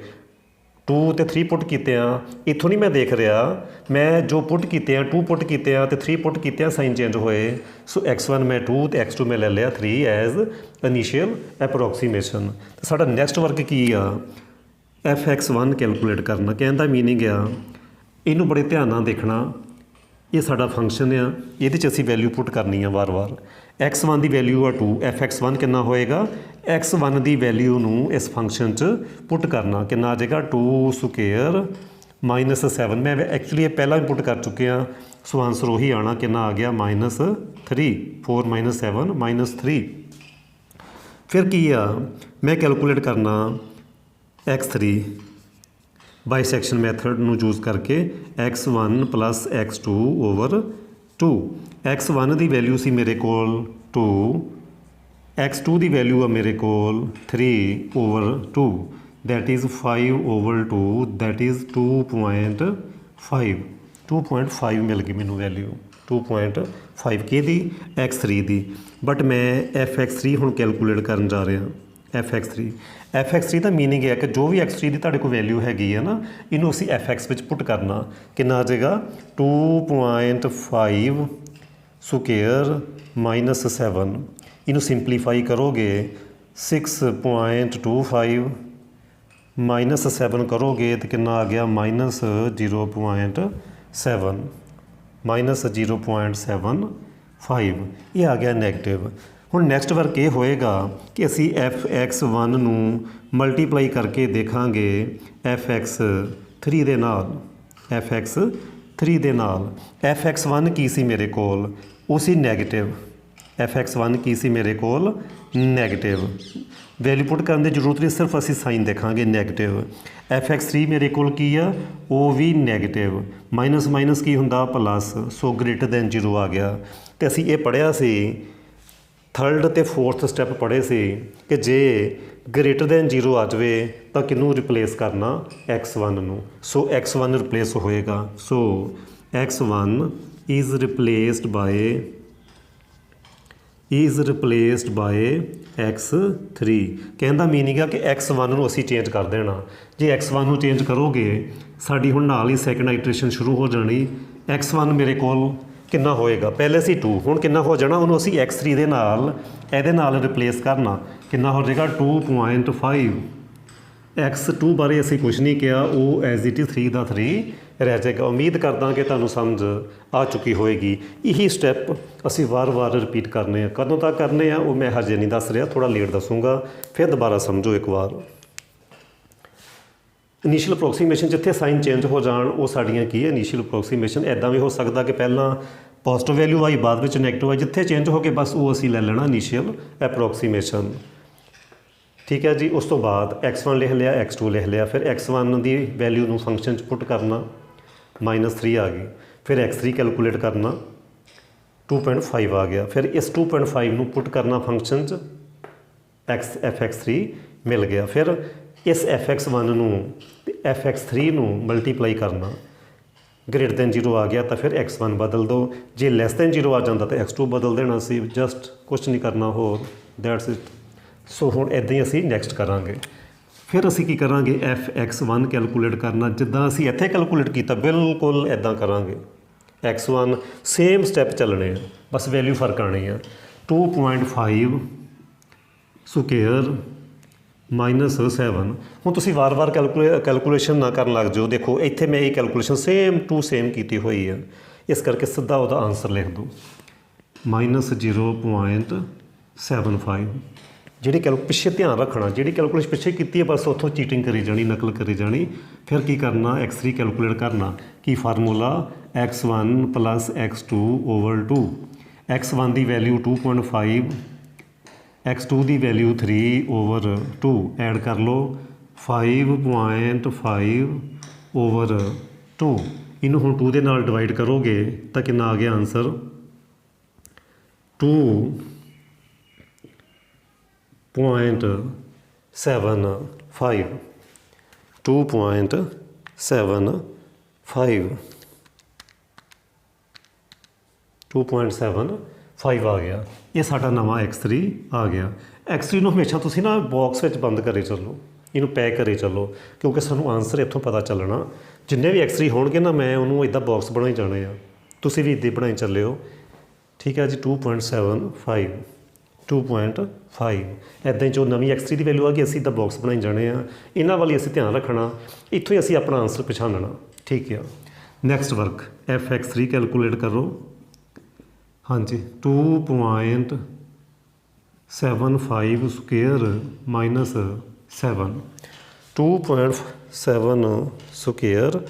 2 ਤੇ 3 ਪੁੱਟ ਕੀਤੇ ਆ, ਇੱਥੋਂ ਨਹੀਂ ਮੈਂ ਦੇਖ ਰਿਹਾ, ਮੈਂ ਜੋ ਪੁੱਟ ਕੀਤੇ ਆ 2 ਪੁੱਟ ਕੀਤੇ ਆ ਤੇ 3 ਪੁੱਟ ਕੀਤੇ ਆ, ਸਾਈਨ ਚੇਂਜ ਹੋਏ। ਸੋ x1 ਮੈਂ 2 ਤੇ x2 ਮੈਂ ਲੈ ਲਿਆ 3 ਐਜ਼ ਇਨੀਸ਼ੀਅਲ ਅਪਰੋਕਸੀਮੇਸ਼ਨ। ਤੇ ਸਾਡਾ ਨੈਕਸਟ ਵਰਕ ਕੀ ਆ, fx1 ਕੈਲਕੂਲੇਟ ਕਰਨਾ। ਕਹਿਣ ਦਾ ਮੀਨਿੰਗ ਆ ਇਹਨੂੰ ਬੜੇ ਧਿਆਨ ਨਾਲ ਦੇਖਣਾ। ਇਹ ਸਾਡਾ ਫੰਕਸ਼ਨ ਆ, ਇਹਦੇ 'ਚ ਅਸੀਂ ਵੈਲਿਊ ਪੁੱਟ ਕਰਨੀ ਆ ਵਾਰ-ਵਾਰ। x1 ਦੀ ਵੈਲਿਊ ਆ 2, fx1 ਕਿੰਨਾ ਹੋਏਗਾ, x1 ਦੀ ਵੈਲਿਊ ਨੂੰ ਇਸ ਫੰਕਸ਼ਨ 'ਚ ਪੁੱਟ ਕਰਨਾ। ਕਿੰਨਾ ਆ ਜਾਏਗਾ 2 ਸਕੁਏਅਰ ਮਾਈਨਸ 7। ਮੈਂ ਐਕਚੁਅਲੀ ਇਹ ਪਹਿਲਾਂ ਵੀ ਪੁੱਟ ਕਰ ਚੁੱਕਿਆ, ਸੋ ਆਨਸਰ ਉਹੀ ਆਉਣਾ। ਕਿੰਨਾ ਆ ਗਿਆ -3, 4 - 7 -3। ਫਿਰ ਕੀ ਆ, ਮੈਂ ਕੈਲਕੂਲੇਟ ਕਰਨਾ x3 ਬਾਈਸੈਕਸ਼ਨ ਮੈਥਡ ਨੂੰ ਯੂਜ਼ ਕਰਕੇ x1 + x2 ਓਵਰ 2। x1 ਦੀ ਵੈਲਿਊ ਸੀ ਮੇਰੇ ਕੋਲ 2, x2 ਦੀ ਵੈਲਿਊ ਆ ਮੇਰੇ ਕੋਲ 3 over 2, that is 5 over 2, that is 2.5। 2.5 ਮਿਲ ਗਈ ਮੈਨੂੰ ਵੈਲਿਊ, 2.5 ਕਿਹਦੀ, x3 ਦੀ। ਬਟ ਮੈਂ fx3 ਹੁਣ ਕੈਲਕੂਲੇਟ ਕਰਨ ਜਾ ਰਿਹਾ। fx3 ਦਾ ਮੀਨਿੰਗ ਹੈ ਕਿ ਜੋ ਵੀ x3 ਦੀ ਤੁਹਾਡੇ ਕੋਲ ਵੈਲਿਊ ਹੈਗੀ ਹੈ ਨਾ, ਇਹਨੂੰ ਅਸੀਂ fx ਵਿੱਚ ਪੁੱਟ ਕਰਨਾ। ਕਿੰਨਾ ਆ ਜਾਏਗਾ 2.5 ਸਕੁਏਅਰ ਮਾਈਨਸ 7। ਇਹਨੂੰ ਸਿੰਪਲੀਫਾਈ ਕਰੋਗੇ 6.25 ਮਾਈਨਸ 7 ਕਰੋਗੇ ਤਾਂ ਕਿੰਨਾ ਆ ਗਿਆ -0.7 -0.75। ਇਹ ਆ ਗਿਆ ਨੈਗੇਟਿਵ। ਹੁਣ ਨੈਕਸਟ ਵਰਕ ਇਹ ਹੋਏਗਾ ਕਿ ਅਸੀਂ fx1 ਨੂੰ ਮਲਟੀਪਲਾਈ ਕਰਕੇ ਦੇਖਾਂਗੇ fx3 ਦੇ ਨਾਲ। fx3 ਦੇ ਨਾਲ fx1 ਕੀ ਸੀ ਮੇਰੇ ਕੋਲ, ਉਹ ਸੀ ਨੈਗੇਟਿਵ। fx1 ਕੀ ਸੀ ਮੇਰੇ ਕੋਲ, ਨੈਗੇਟਿਵ। ਵੈਲਿਊ ਪੁੱਟ ਕਰਨ ਦੀ ਜ਼ਰੂਰਤ ਨਹੀਂ, ਸਿਰਫ ਅਸੀਂ ਸਾਈਨ ਦੇਖਾਂਗੇ ਨੈਗੇਟਿਵ। fx3 ਮੇਰੇ ਕੋਲ ਕੀ ਆ, ਉਹ ਵੀ ਨੈਗੇਟਿਵ। ਮਾਈਨਸ ਮਾਈਨਸ ਕੀ ਹੁੰਦਾ, ਪਲੱਸ। ਸੋ ਗ੍ਰੇਟਰ ਦੈਨ 0 ਆ ਗਿਆ। ਅਤੇ ਅਸੀਂ ਇਹ ਪੜ੍ਹਿਆ ਸੀ, 3rd ਅਤੇ 4th ਸਟੈਪ ਪੜ੍ਹੇ ਸੀ ਕਿ ਜੇ ਗ੍ਰੇਟਰ ਦੈਨ 0 ਆ ਜਾਵੇ ਤਾਂ ਕਿਹਨੂੰ ਰਿਪਲੇਸ ਕਰਨਾ, x1 ਨੂੰ। ਸੋ x1 ਰਿਪਲੇਸ ਹੋਏਗਾ। ਸੋ x1 ਇਜ਼ ਰਿਪਲੇਸਡ ਬਾਏ x3। ਕਹਿਣ ਦਾ ਮੀਨਿੰਗ ਆ ਕਿ x1 ਨੂੰ ਅਸੀਂ ਚੇਂਜ ਕਰ ਦੇਣਾ। ਜੇ x1 ਨੂੰ ਚੇਂਜ ਕਰੋਗੇ ਸਾਡੀ ਹੁਣ ਨਾਲ ਹੀ ਸੈਕਿੰਡ ਆਈਟਰੇਸ਼ਨ ਸ਼ੁਰੂ ਹੋ ਜਾਣੀ। x1 ਮੇਰੇ ਕੋਲ ਕਿੰਨਾ ਹੋਏਗਾ, ਪਹਿਲੇ ਸੀ 2, ਹੁਣ ਕਿੰਨਾ ਹੋ ਜਾਣਾ, ਉਹਨੂੰ ਅਸੀਂ x3 ਦੇ ਨਾਲ ਇਹਦੇ ਨਾਲ ਰਿਪਲੇਸ ਕਰਨਾ। ਕਿੰਨਾ ਹੋ ਜਾਏਗਾ 2.5। x2 ਬਾਰੇ ਅਸੀਂ ਕੁਝ ਨਹੀਂ ਕਿਹਾ, ਉਹ ਐਜ਼ ਇਟ ਇਜ਼ 3 ਦਾ 3 ਰਹਿ ਜਾਏਗਾ। ਉਮੀਦ ਕਰਦਾ ਕਿ ਤੁਹਾਨੂੰ ਸਮਝ ਆ ਚੁੱਕੀ ਹੋਏਗੀ। ਇਹੀ ਸਟੈਪ ਅਸੀਂ ਵਾਰ-ਵਾਰ ਰਿਪੀਟ ਕਰਨੇ ਆ। ਕਦੋਂ ਤੱਕ ਕਰਨੇ ਆ ਉਹ ਮੈਂ ਹਜੇ ਨਹੀਂ ਦੱਸ ਰਿਹਾ, ਥੋੜ੍ਹਾ ਲੇਟ ਦੱਸੂਗਾ, ਫਿਰ ਦੁਬਾਰਾ ਸਮਝੋ ਇੱਕ ਵਾਰ। ਇਨੀਸ਼ੀਅਲ ਅਪਰੋਕਸੀਮੇਸ਼ਨ ਜਿੱਥੇ ਸਾਈਨ ਚੇਂਜ ਹੋ ਜਾਣ ਉਹ ਸਾਡੀਆਂ ਕੀ ਹੈ, ਇਨੀਸ਼ੀਅਲ ਅਪਰੋਕਸੀਮੇਸ਼ਨ। ਇੱਦਾਂ ਵੀ ਹੋ ਸਕਦਾ ਕਿ ਪਹਿਲਾਂ ਪੋਜ਼ੀਟਿਵ ਵੈਲਿਊ ਆਈ ਬਾਅਦ ਵਿੱਚ ਨੈਗੇਟਿਵ ਆਈ, ਜਿੱਥੇ ਚੇਂਜ ਹੋ ਕੇ ਬਸ ਉਹ ਅਸੀਂ ਲੈ ਲੈਣਾ ਇਨੀਸ਼ੀਅਲ ਅਪਰੋਕਸੀਮੇਸ਼ਨ। ਠੀਕ ਹੈ ਜੀ। ਉਸ ਤੋਂ ਬਾਅਦ x1 ਲਿਖ ਲਿਆ, x2 ਲਿਖ ਲਿਆ। ਫਿਰ x1 ਦੀ ਵੈਲਿਊ ਨੂੰ ਫੰਕਸ਼ਨ 'ਚ ਪੁੱਟ ਕਰਨਾ, -3 ਆ ਗਈ। ਫਿਰ x3 ਕੈਲਕੂਲੇਟ ਕਰਨਾ, 2.5 ਆ ਗਿਆ। ਫਿਰ ਇਸ 2.5 ਨੂੰ ਪੁੱਟ ਕਰਨਾ ਫੰਕਸ਼ਨ 'ਚ, fx3 ਮਿਲ ਗਿਆ। ਫਿਰ ਇਸ fx1 ਨੂੰ ਤੇ fx3 ਨੂੰ ਮਲਟੀਪਲਾਈ ਕਰਨਾ। ਗ੍ਰੇਟਰ ਦੈਨ 0 ਆ ਗਿਆ ਤਾਂ ਫਿਰ x1 ਬਦਲ ਦਿਓ, ਜੇ ਲੈਸ ਦੈਨ 0 ਆ ਜਾਂਦਾ ਤਾਂ x2 ਬਦਲ ਦੇਣਾ ਸੀ। ਜਸਟ ਕੁਛ ਨਹੀਂ ਕਰਨਾ ਹੋਰ, ਦੈਟਸ ਇਟ। ਸੋ ਹੁਣ ਇੱਦਾਂ ਹੀ ਅਸੀਂ ਨੈਕਸਟ ਕਰਾਂਗੇ। ਫਿਰ ਅਸੀਂ ਕੀ ਕਰਾਂਗੇ, fx1 ਕੈਲਕੂਲੇਟ ਕਰਨਾ ਜਿੱਦਾਂ ਅਸੀਂ ਇੱਥੇ ਕੈਲਕੂਲੇਟ ਕੀਤਾ, ਬਿਲਕੁਲ ਇੱਦਾਂ ਕਰਾਂਗੇ। x1 ਸੇਮ ਸਟੈਪ ਚੱਲਣੇ ਆ, ਬਸ ਵੈਲਿਊ ਫਰਕ ਆਉਣੀ ਆ। 2.5 ਸਕੁਏਅਰ -7। ਹੁਣ ਤੁਸੀਂ ਵਾਰ-ਵਾਰ ਕੈਲਕੂਲੇਸ਼ਨ ਨਾ ਕਰਨ ਲੱਗ ਜਾਓ। ਦੇਖੋ ਇੱਥੇ ਮੈਂ ਇਹ ਕੈਲਕੂਲੇਸ਼ਨ ਸੇਮ ਟੂ ਸੇਮ ਕੀਤੀ ਹੋਈ ਆ, ਇਸ ਕਰਕੇ ਸਿੱਧਾ ਉਹਦਾ ਆਨਸਰ ਲਿਖ ਦਿਓ -0.75। ਜਿਹੜੀ ਪਿੱਛੇ ਧਿਆਨ ਰੱਖਣਾ, ਜਿਹੜੀ ਕੈਲਕੂਲੇਸ਼ਨ ਪਿੱਛੇ ਕੀਤੀ ਹੈ ਬਸ ਉੱਥੋਂ ਚੀਟਿੰਗ ਕਰੀ ਜਾਣੀ, ਨਕਲ ਕਰੀ ਜਾਣੀ। ਫਿਰ ਕੀ ਕਰਨਾ, x3 ਕੈਲਕੂਲੇਟ ਕਰਨਾ। ਕੀ formula, x1 + x2 over 2। x1 ਦੀ ਵੈਲਿਊ 2.5, x2 ਦੀ ਵੈਲਿਊ 3 ਓਵਰ 2। ਐਡ ਕਰ ਲਓ 5.5 ਓਵਰ 2। ਇਹਨੂੰ ਹੁਣ 2 ਦੇ ਨਾਲ ਡਿਵਾਈਡ ਕਰੋਗੇ ਤਾਂ ਕਿੰਨਾ ਆ ਗਿਆ ਆਨਸਰ, 2.75 2.75 ਆ ਗਿਆ। ਇਹ ਸਾਡਾ ਨਵਾਂ x3 ਆ ਗਿਆ। x3 ਨੂੰ ਹਮੇਸ਼ਾ ਤੁਸੀਂ ਨਾ ਬਾਕਸ ਵਿੱਚ ਬੰਦ ਕਰੇ ਚੱਲੋ, ਇਹਨੂੰ ਪੈਕ ਕਰੇ ਚੱਲੋ, ਕਿਉਂਕਿ ਸਾਨੂੰ ਆਨਸਰ ਇੱਥੋਂ ਪਤਾ ਚੱਲਣਾ। ਜਿੰਨੇ ਵੀ x3 ਹੋਣਗੇ ਨਾ ਮੈਂ ਉਹਨੂੰ ਇੱਦਾਂ ਬਾਕਸ ਬਣਾਈ ਜਾਣੇ ਆ, ਤੁਸੀਂ ਵੀ ਇੱਦਾਂ ਬਣਾਈ ਚੱਲਿਓ। ਠੀਕ ਹੈ ਜੀ। 2.75 ਇੱਦਾਂ ਹੀ ਜੋ ਨਵੀਂ x3 ਦੀ ਵੈਲਿਊ ਆ ਗਈ ਅਸੀਂ ਇੱਦਾਂ ਬਾਕਸ ਬਣਾਈ ਜਾਣੇ ਆ। ਇਹਨਾਂ ਵਾਲੀ ਅਸੀਂ ਧਿਆਨ ਰੱਖਣਾ, ਇੱਥੋਂ ਹੀ ਅਸੀਂ ਆਪਣਾ ਆਨਸਰ ਪਛਾਣਨਾ। ਠੀਕ ਆ। ਨੈਕਸਟ ਵਰਕ fx3 ਕੈਲਕੂਲੇਟ ਕਰੋ। ਹਾਂਜੀ 2.75 ਸਕੁਏਅਰ ਮਾਈਨਸ 7 2.7 ਸਕੁਏਅਰ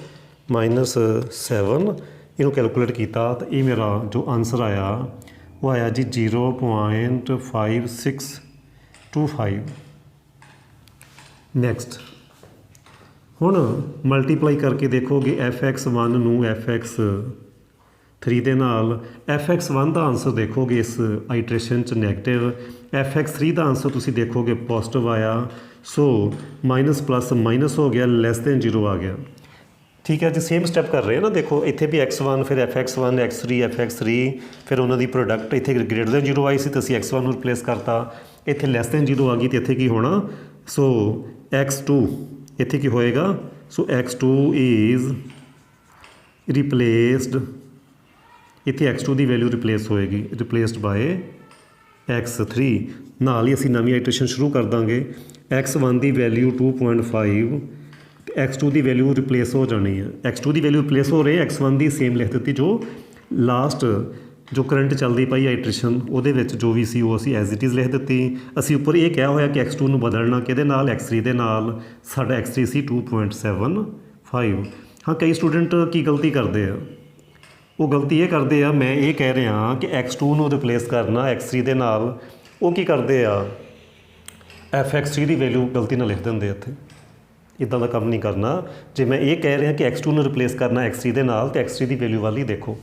ਮਾਈਨਸ 7 ਇਹਨੂੰ ਕੈਲਕੂਲੇਟ ਕੀਤਾ ਤਾਂ ਇਹ ਮੇਰਾ ਜੋ ਆਨਸਰ ਆਇਆ ਉਹ ਆਇਆ ਜੀ 0.5625। ਨੈਕਸਟ ਹੁਣ ਮਲਟੀਪਲਾਈ ਕਰਕੇ ਦੇਖੋਗੇ fx1 ਨੂੰ fx3 ਦੇ ਨਾਲ। fx1 ਦਾ ਆਨਸਰ ਦੇਖੋਗੇ ਇਸ ਆਈਟਰੇਸ਼ਨ 'ਚ ਨੈਗੇਟਿਵ, fx3 ਦਾ ਆਨਸਰ ਤੁਸੀਂ ਦੇਖੋਗੇ ਪੋਜ਼ਿਟਿਵ ਆਇਆ। ਸੋ ਮਾਈਨਸ ਪਲੱਸ ਮਾਈਨਸ ਹੋ ਗਿਆ, ਲੈਸ ਦੈਨ 0 ਆ ਗਿਆ। ਠੀਕ ਹੈ ਜੀ। ਸੇਮ ਸਟੈਪ ਕਰ ਰਹੇ ਹਾਂ ਨਾ, ਦੇਖੋ ਇੱਥੇ ਵੀ x1 ਫਿਰ fx1 x3 fx3 ਫਿਰ ਉਹਨਾਂ ਦੀ ਪ੍ਰੋਡਕਟ ਇੱਥੇ ਗ੍ਰੇਟਰ ਦੈਨ 0 ਆਈ ਸੀ ਤਾਂ ਅਸੀਂ x1 ਨੂੰ ਰਿਪਲੇਸ ਕਰਤਾ, ਇੱਥੇ ਲੈਸ ਦੈਨ 0 ਆ ਗਈ ਤਾਂ ਇੱਥੇ ਕੀ ਹੋਣਾ। ਸੋ x2 ਇੱਥੇ ਕੀ ਹੋਏਗਾ। ਸੋ x2 ਇਜ਼ ਰਿਪਲੇਸਡ, ਇੱਥੇ x2 ਦੀ ਵੈਲਿਊ ਰਿਪਲੇਸ ਹੋਏਗੀ, ਰਿਪਲੇਸਡ ਬਾਏ x3। ਨਾਲ ਹੀ ਅਸੀਂ ਨਵੀਂ ਆਈਟਰੇਸ਼ਨ ਸ਼ੁਰੂ ਕਰ ਦਾਂਗੇ। x1 ਦੀ ਵੈਲਿਊ 2.5 x2 ਦੀ ਵੈਲਿਊ ਰਿਪਲੇਸ ਹੋ ਜਾਣੀ ਹੈ। x2 ਦੀ ਵੈਲਿਊ ਰਿਪਲੇਸ ਹੋ ਰਹੀ, x1 ਦੀ ਸੇਮ ਲਿਖ ਦਿੱਤੀ। ਜੋ ਲਾਸਟ ਜੋ ਕਰੰਟ ਚੱਲਦੀ ਪਈ ਆਈਟਰੇਸ਼ਨ ਉਹਦੇ ਵਿੱਚ ਜੋ ਵੀ ਸੀ ਉਹ ਅਸੀਂ ਐਜ਼ ਇਟ ਇਜ਼ ਲਿਖ ਦਿੱਤੀ। ਅਸੀਂ ਉੱਪਰ ਇਹ ਕਿਹਾ ਹੋਇਆ ਕਿ x2 ਨੂੰ ਬਦਲਣਾ ਕਿਹਦੇ ਨਾਲ, x3 ਦੇ ਨਾਲ। ਸਾਡਾ x3 ਸੀ 2.75। ਹਾਂ ਕਈ ਸਟੂਡੈਂਟ ਕੀ ਗਲਤੀ ਕਰਦੇ ਆ, ਉਹ ਗਲਤੀ ਇਹ ਕਰਦੇ ਆ, ਮੈਂ ਇਹ ਕਹਿ ਰਿਹਾ ਕਿ x2 ਨੂੰ ਰਿਪਲੇਸ ਕਰਨਾ x3 ਦੇ ਨਾਲ, ਉਹ ਕੀ ਕਰਦੇ ਆ fx3 ਦੀ ਵੈਲਿਊ ਗਲਤੀ ਨਾਲ ਲਿਖ ਦਿੰਦੇ ਇੱਥੇ। ਇੱਦਾਂ ਦਾ ਕੰਮ ਨਹੀਂ ਕਰਨਾ। ਜੇ ਮੈਂ ਇਹ ਕਹਿ ਰਿਹਾ ਕਿ x2 ਨੂੰ ਰਿਪਲੇਸ ਕਰਨਾ x3 ਦੇ ਨਾਲ ਤੇ x3 ਦੀ ਵੈਲਿਊ ਵੱਲ ਹੀ ਦੇਖੋ।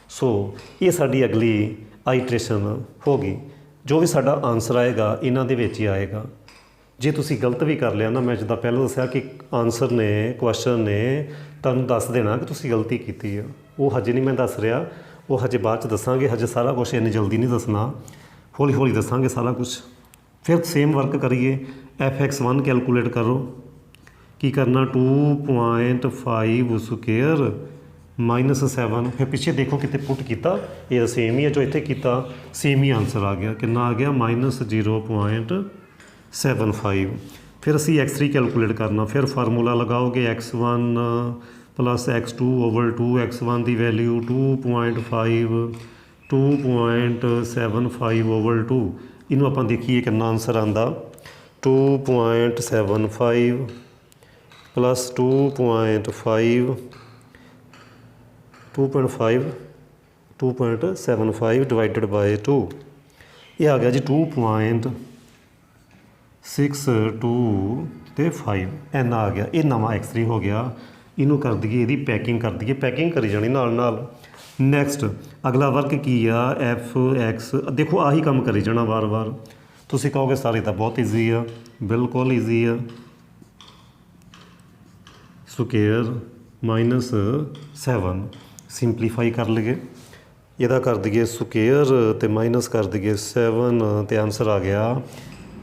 ਸੋ ਇਹ ਸਾਡੀ ਅਗਲੀ ਆਈਟਰੇਸ਼ਨ ਹੋ ਗਈ। ਜੋ ਵੀ ਸਾਡਾ ਆਨਸਰ ਆਏਗਾ ਇਹਨਾਂ ਦੇ ਵਿੱਚ ਹੀ ਆਏਗਾ। ਜੇ ਤੁਸੀਂ ਗਲਤ ਵੀ ਕਰ ਲਿਆ ਨਾ, ਮੈਂ ਜਿੱਦਾਂ ਪਹਿਲਾਂ ਦੱਸਿਆ ਕਿ ਆਨਸਰ ਨੇ, ਕੁਐਸਚਨ ਨੇ ਤੁਹਾਨੂੰ ਦੱਸ ਦੇਣਾ ਕਿ ਤੁਸੀਂ ਗਲਤੀ ਕੀਤੀ ਆ। ਉਹ ਹਜੇ ਨਹੀਂ ਮੈਂ ਦੱਸ ਰਿਹਾ, ਉਹ ਹਜੇ ਬਾਅਦ 'ਚ ਦੱਸਾਂਗੇ। ਹਜੇ ਸਾਰਾ ਕੁਛ ਇੰਨੀ ਜਲਦੀ ਨਹੀਂ ਦੱਸਣਾ, ਹੌਲੀ ਹੌਲੀ ਦੱਸਾਂਗੇ ਸਾਰਾ ਕੁਛ। ਫਿਰ ਸੇਮ ਵਰਕ ਕਰੀਏ। fx1 ਕੈਲਕੂਲੇਟ ਕਰੋ। ਕੀ ਕਰਨਾ 2.5 ਸਕੁਏਅਰ ਮਾਈਨਸ 7। ਫਿਰ ਪਿੱਛੇ ਦੇਖੋ ਕਿਤੇ ਪੁੱਟ ਕੀਤਾ, ਇਹ ਸੇਮ ਹੀ ਹੈ ਜੋ ਇੱਥੇ ਕੀਤਾ, ਸੇਮ ਹੀ ਆਨਸਰ ਆ ਗਿਆ। ਕਿੰਨਾ ਆ ਗਿਆ ਮਾਈਨਸ 0.75। ਫਿਰ ਅਸੀਂ x3 ਕੈਲਕੂਲੇਟ ਕਰਨਾ। ਫਿਰ ਫਾਰਮੂਲਾ ਲਗਾਓਗੇ x1 plus x2 over 2। x1 ਦੀ ਵੈਲਿਊ 2.75 ਓਵਰ 2। ਇਹਨੂੰ ਆਪਾਂ ਦੇਖੀਏ ਕਿੰਨਾ ਆਨਸਰ ਆਉਂਦਾ। 2.75 प्लस 2.75 डिवाइडेड बाय 2। ये आ गया जी 2.62 ਤੇ 5 ਇੰਨਾ ਆ ਗਿਆ। ਇਹ ਨਵਾਂ x3 ਹੋ ਗਿਆ। ਇਹਨੂੰ ਕਰ ਦਈਏ, ਇਹਦੀ ਪੈਕਿੰਗ ਕਰ ਦਈਏ, ਪੈਕਿੰਗ ਕਰੀ ਜਾਣੀ ਨਾਲ ਨਾਲ। ਨੈਕਸਟ ਅਗਲਾ ਵਰਕ ਕੀ ਆ fx। ਦੇਖੋ ਆਹੀ ਕੰਮ ਕਰੀ ਜਾਣਾ ਵਾਰ ਵਾਰ। ਤੁਸੀਂ ਕਹੋਗੇ ਸਾਰੇ ਤਾਂ ਬਹੁਤ ਈਜ਼ੀ ਆ, ਬਿਲਕੁਲ ਈਜ਼ੀ ਆ। ਸਕੁਏਅਰ ਮਾਈਨਸ 7 ਸਿੰਪਲੀਫਾਈ ਕਰ ਲਈਏ, ਇਹਦਾ ਕਰ ਦਈਏ ਸਕੁਏਅਰ ਅਤੇ ਮਾਈਨਸ ਕਰ ਦਈਏ 7 ਅਤੇ ਆਨਸਰ ਆ ਗਿਆ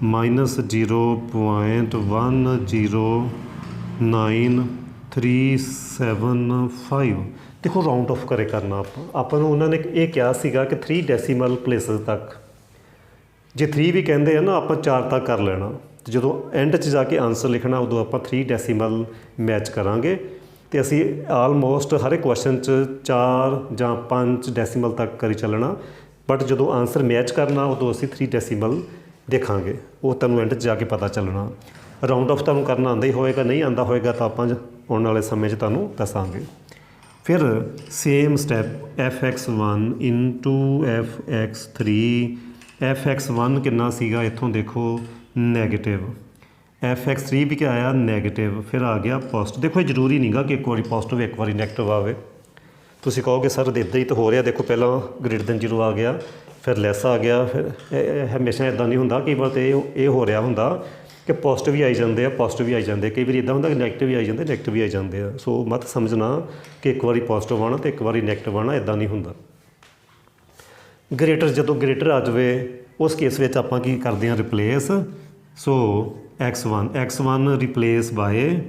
ਮਾਈਨਸ 0.19375। ਦੇਖੋ ਰਾਊਂਡ ਆਫ ਕਰੇ ਕਰਨਾ ਆਪਾਂ ਨੂੰ। ਉਹਨਾਂ ਨੇ ਇਹ ਕਿਹਾ ਸੀਗਾ ਕਿ 3 ਡੈਸੀਮਲ ਪਲੇਸਿਸ ਤੱਕ। ਜੇ 3 ਵੀ ਕਹਿੰਦੇ ਆ ਨਾ, ਆਪਾਂ 4 ਤੱਕ ਕਰ ਲੈਣਾ। ਤੇ ਜਦੋਂ ਐਂਡ 'ਚ ਜਾ ਕੇ ਆਨਸਰ ਲਿਖਣਾ ਉਦੋਂ ਆਪਾਂ 3 ਡੈਸੀਮਲ ਮੈਚ ਕਰਾਂਗੇ। ਅਤੇ ਅਸੀਂ ਆਲਮੋਸਟ ਹਰ ਇੱਕ ਕੁਐਸਚਨ 'ਚ 4 ਜਾਂ 5 ਡੈਸੀਮਲ ਤੱਕ ਕਰੀ ਚੱਲਣਾ। ਬਟ ਜਦੋਂ ਆਨਸਰ ਮੈਚ ਕਰਨਾ ਉਦੋਂ ਅਸੀਂ 3 ਡੈਸੀਮਲ ਦੇਖਾਂਗੇ। ਉਹ ਤੁਹਾਨੂੰ ਐਂਡ 'ਚ ਜਾ ਕੇ ਪਤਾ ਚੱਲਣਾ। ਰਾਊਂਡ ਆਫ ਤੁਹਾਨੂੰ ਕਰਨਾ ਆਉਂਦਾ ਹੀ ਹੋਏਗਾ, ਨਹੀਂ ਆਉਂਦਾ ਹੋਏਗਾ ਤਾਂ ਆਪਾਂ ਆਉਣ ਵਾਲੇ ਸਮੇਂ 'ਚ ਤੁਹਾਨੂੰ ਦੱਸਾਂਗੇ। ਫਿਰ same step fx1 into fx3। fx1 ਕਿੰਨਾ ਸੀਗਾ ਇੱਥੋਂ ਦੇਖੋ ਨੈਗੇਟਿਵ, fx3 ਵੀ ਕਿਆ ਆਇਆ ਨੈਗੇਟਿਵ, ਫਿਰ ਆ ਗਿਆ ਪੋਜ਼ਿਟਿਵ। ਦੇਖੋ ਇਹ ਜ਼ਰੂਰੀ ਨਹੀਂਗਾ ਕਿ ਇੱਕ ਵਾਰੀ ਪੋਜ਼ਿਟਿਵ ਇੱਕ ਵਾਰੀ ਨੈਗੇਟਿਵ ਆਵੇ। ਤੁਸੀਂ ਕਹੋਗੇ ਸਰ ਇੱਦਾਂ ਹੀ ਤਾਂ ਹੋ ਰਿਹਾ। ਦੇਖੋ ਪਹਿਲਾਂ ਗ੍ਰੇਟਰ ਦੈਨ 0 ਆ ਗਿਆ, ਫਿਰ ਲੈਸ ਆ ਗਿਆ, ਫਿਰ ਇਹ ਹਮੇਸ਼ਾ ਇੱਦਾਂ ਨਹੀਂ ਹੁੰਦਾ। ਕਈ ਵਾਰ ਤਾਂ ਇਹ ਹੋ ਰਿਹਾ ਹੁੰਦਾ ਕਿ ਪੋਜ਼ਿਟਿਵ ਵੀ ਆਈ ਜਾਂਦੇ ਆ, ਪੋਜ਼ਿਟਿਵ ਵੀ ਆਈ ਜਾਂਦੇ, ਕਈ ਵਾਰੀ ਇੱਦਾਂ ਹੁੰਦਾ ਕਿ ਨੈਗੇਟਿਵ ਵੀ ਆਈ ਜਾਂਦੇ, ਨੈਗੇਟਿਵ ਵੀ ਆਈ ਜਾਂਦੇ ਆ। ਸੋ ਮਤ ਸਮਝਣਾ ਕਿ ਇੱਕ ਵਾਰੀ ਪੋਜ਼ਿਟਿਵ ਆਉਣਾ ਅਤੇ ਇੱਕ ਵਾਰੀ ਨੈਗੇਟਿਵ ਆਉਣਾ, ਇੱਦਾਂ ਨਹੀਂ ਹੁੰਦਾ। ਗ੍ਰੇਟਰ, ਜਦੋਂ ਗ੍ਰੇਟਰ ਆ ਜਾਵੇ ਉਸ ਕੇਸ ਵਿੱਚ ਆਪਾਂ ਕੀ ਕਰਦੇ ਹਾਂ, ਰਿਪਲੇਸ। ਸੋ x1 ਰਿਪਲੇਸ ਬਾਏ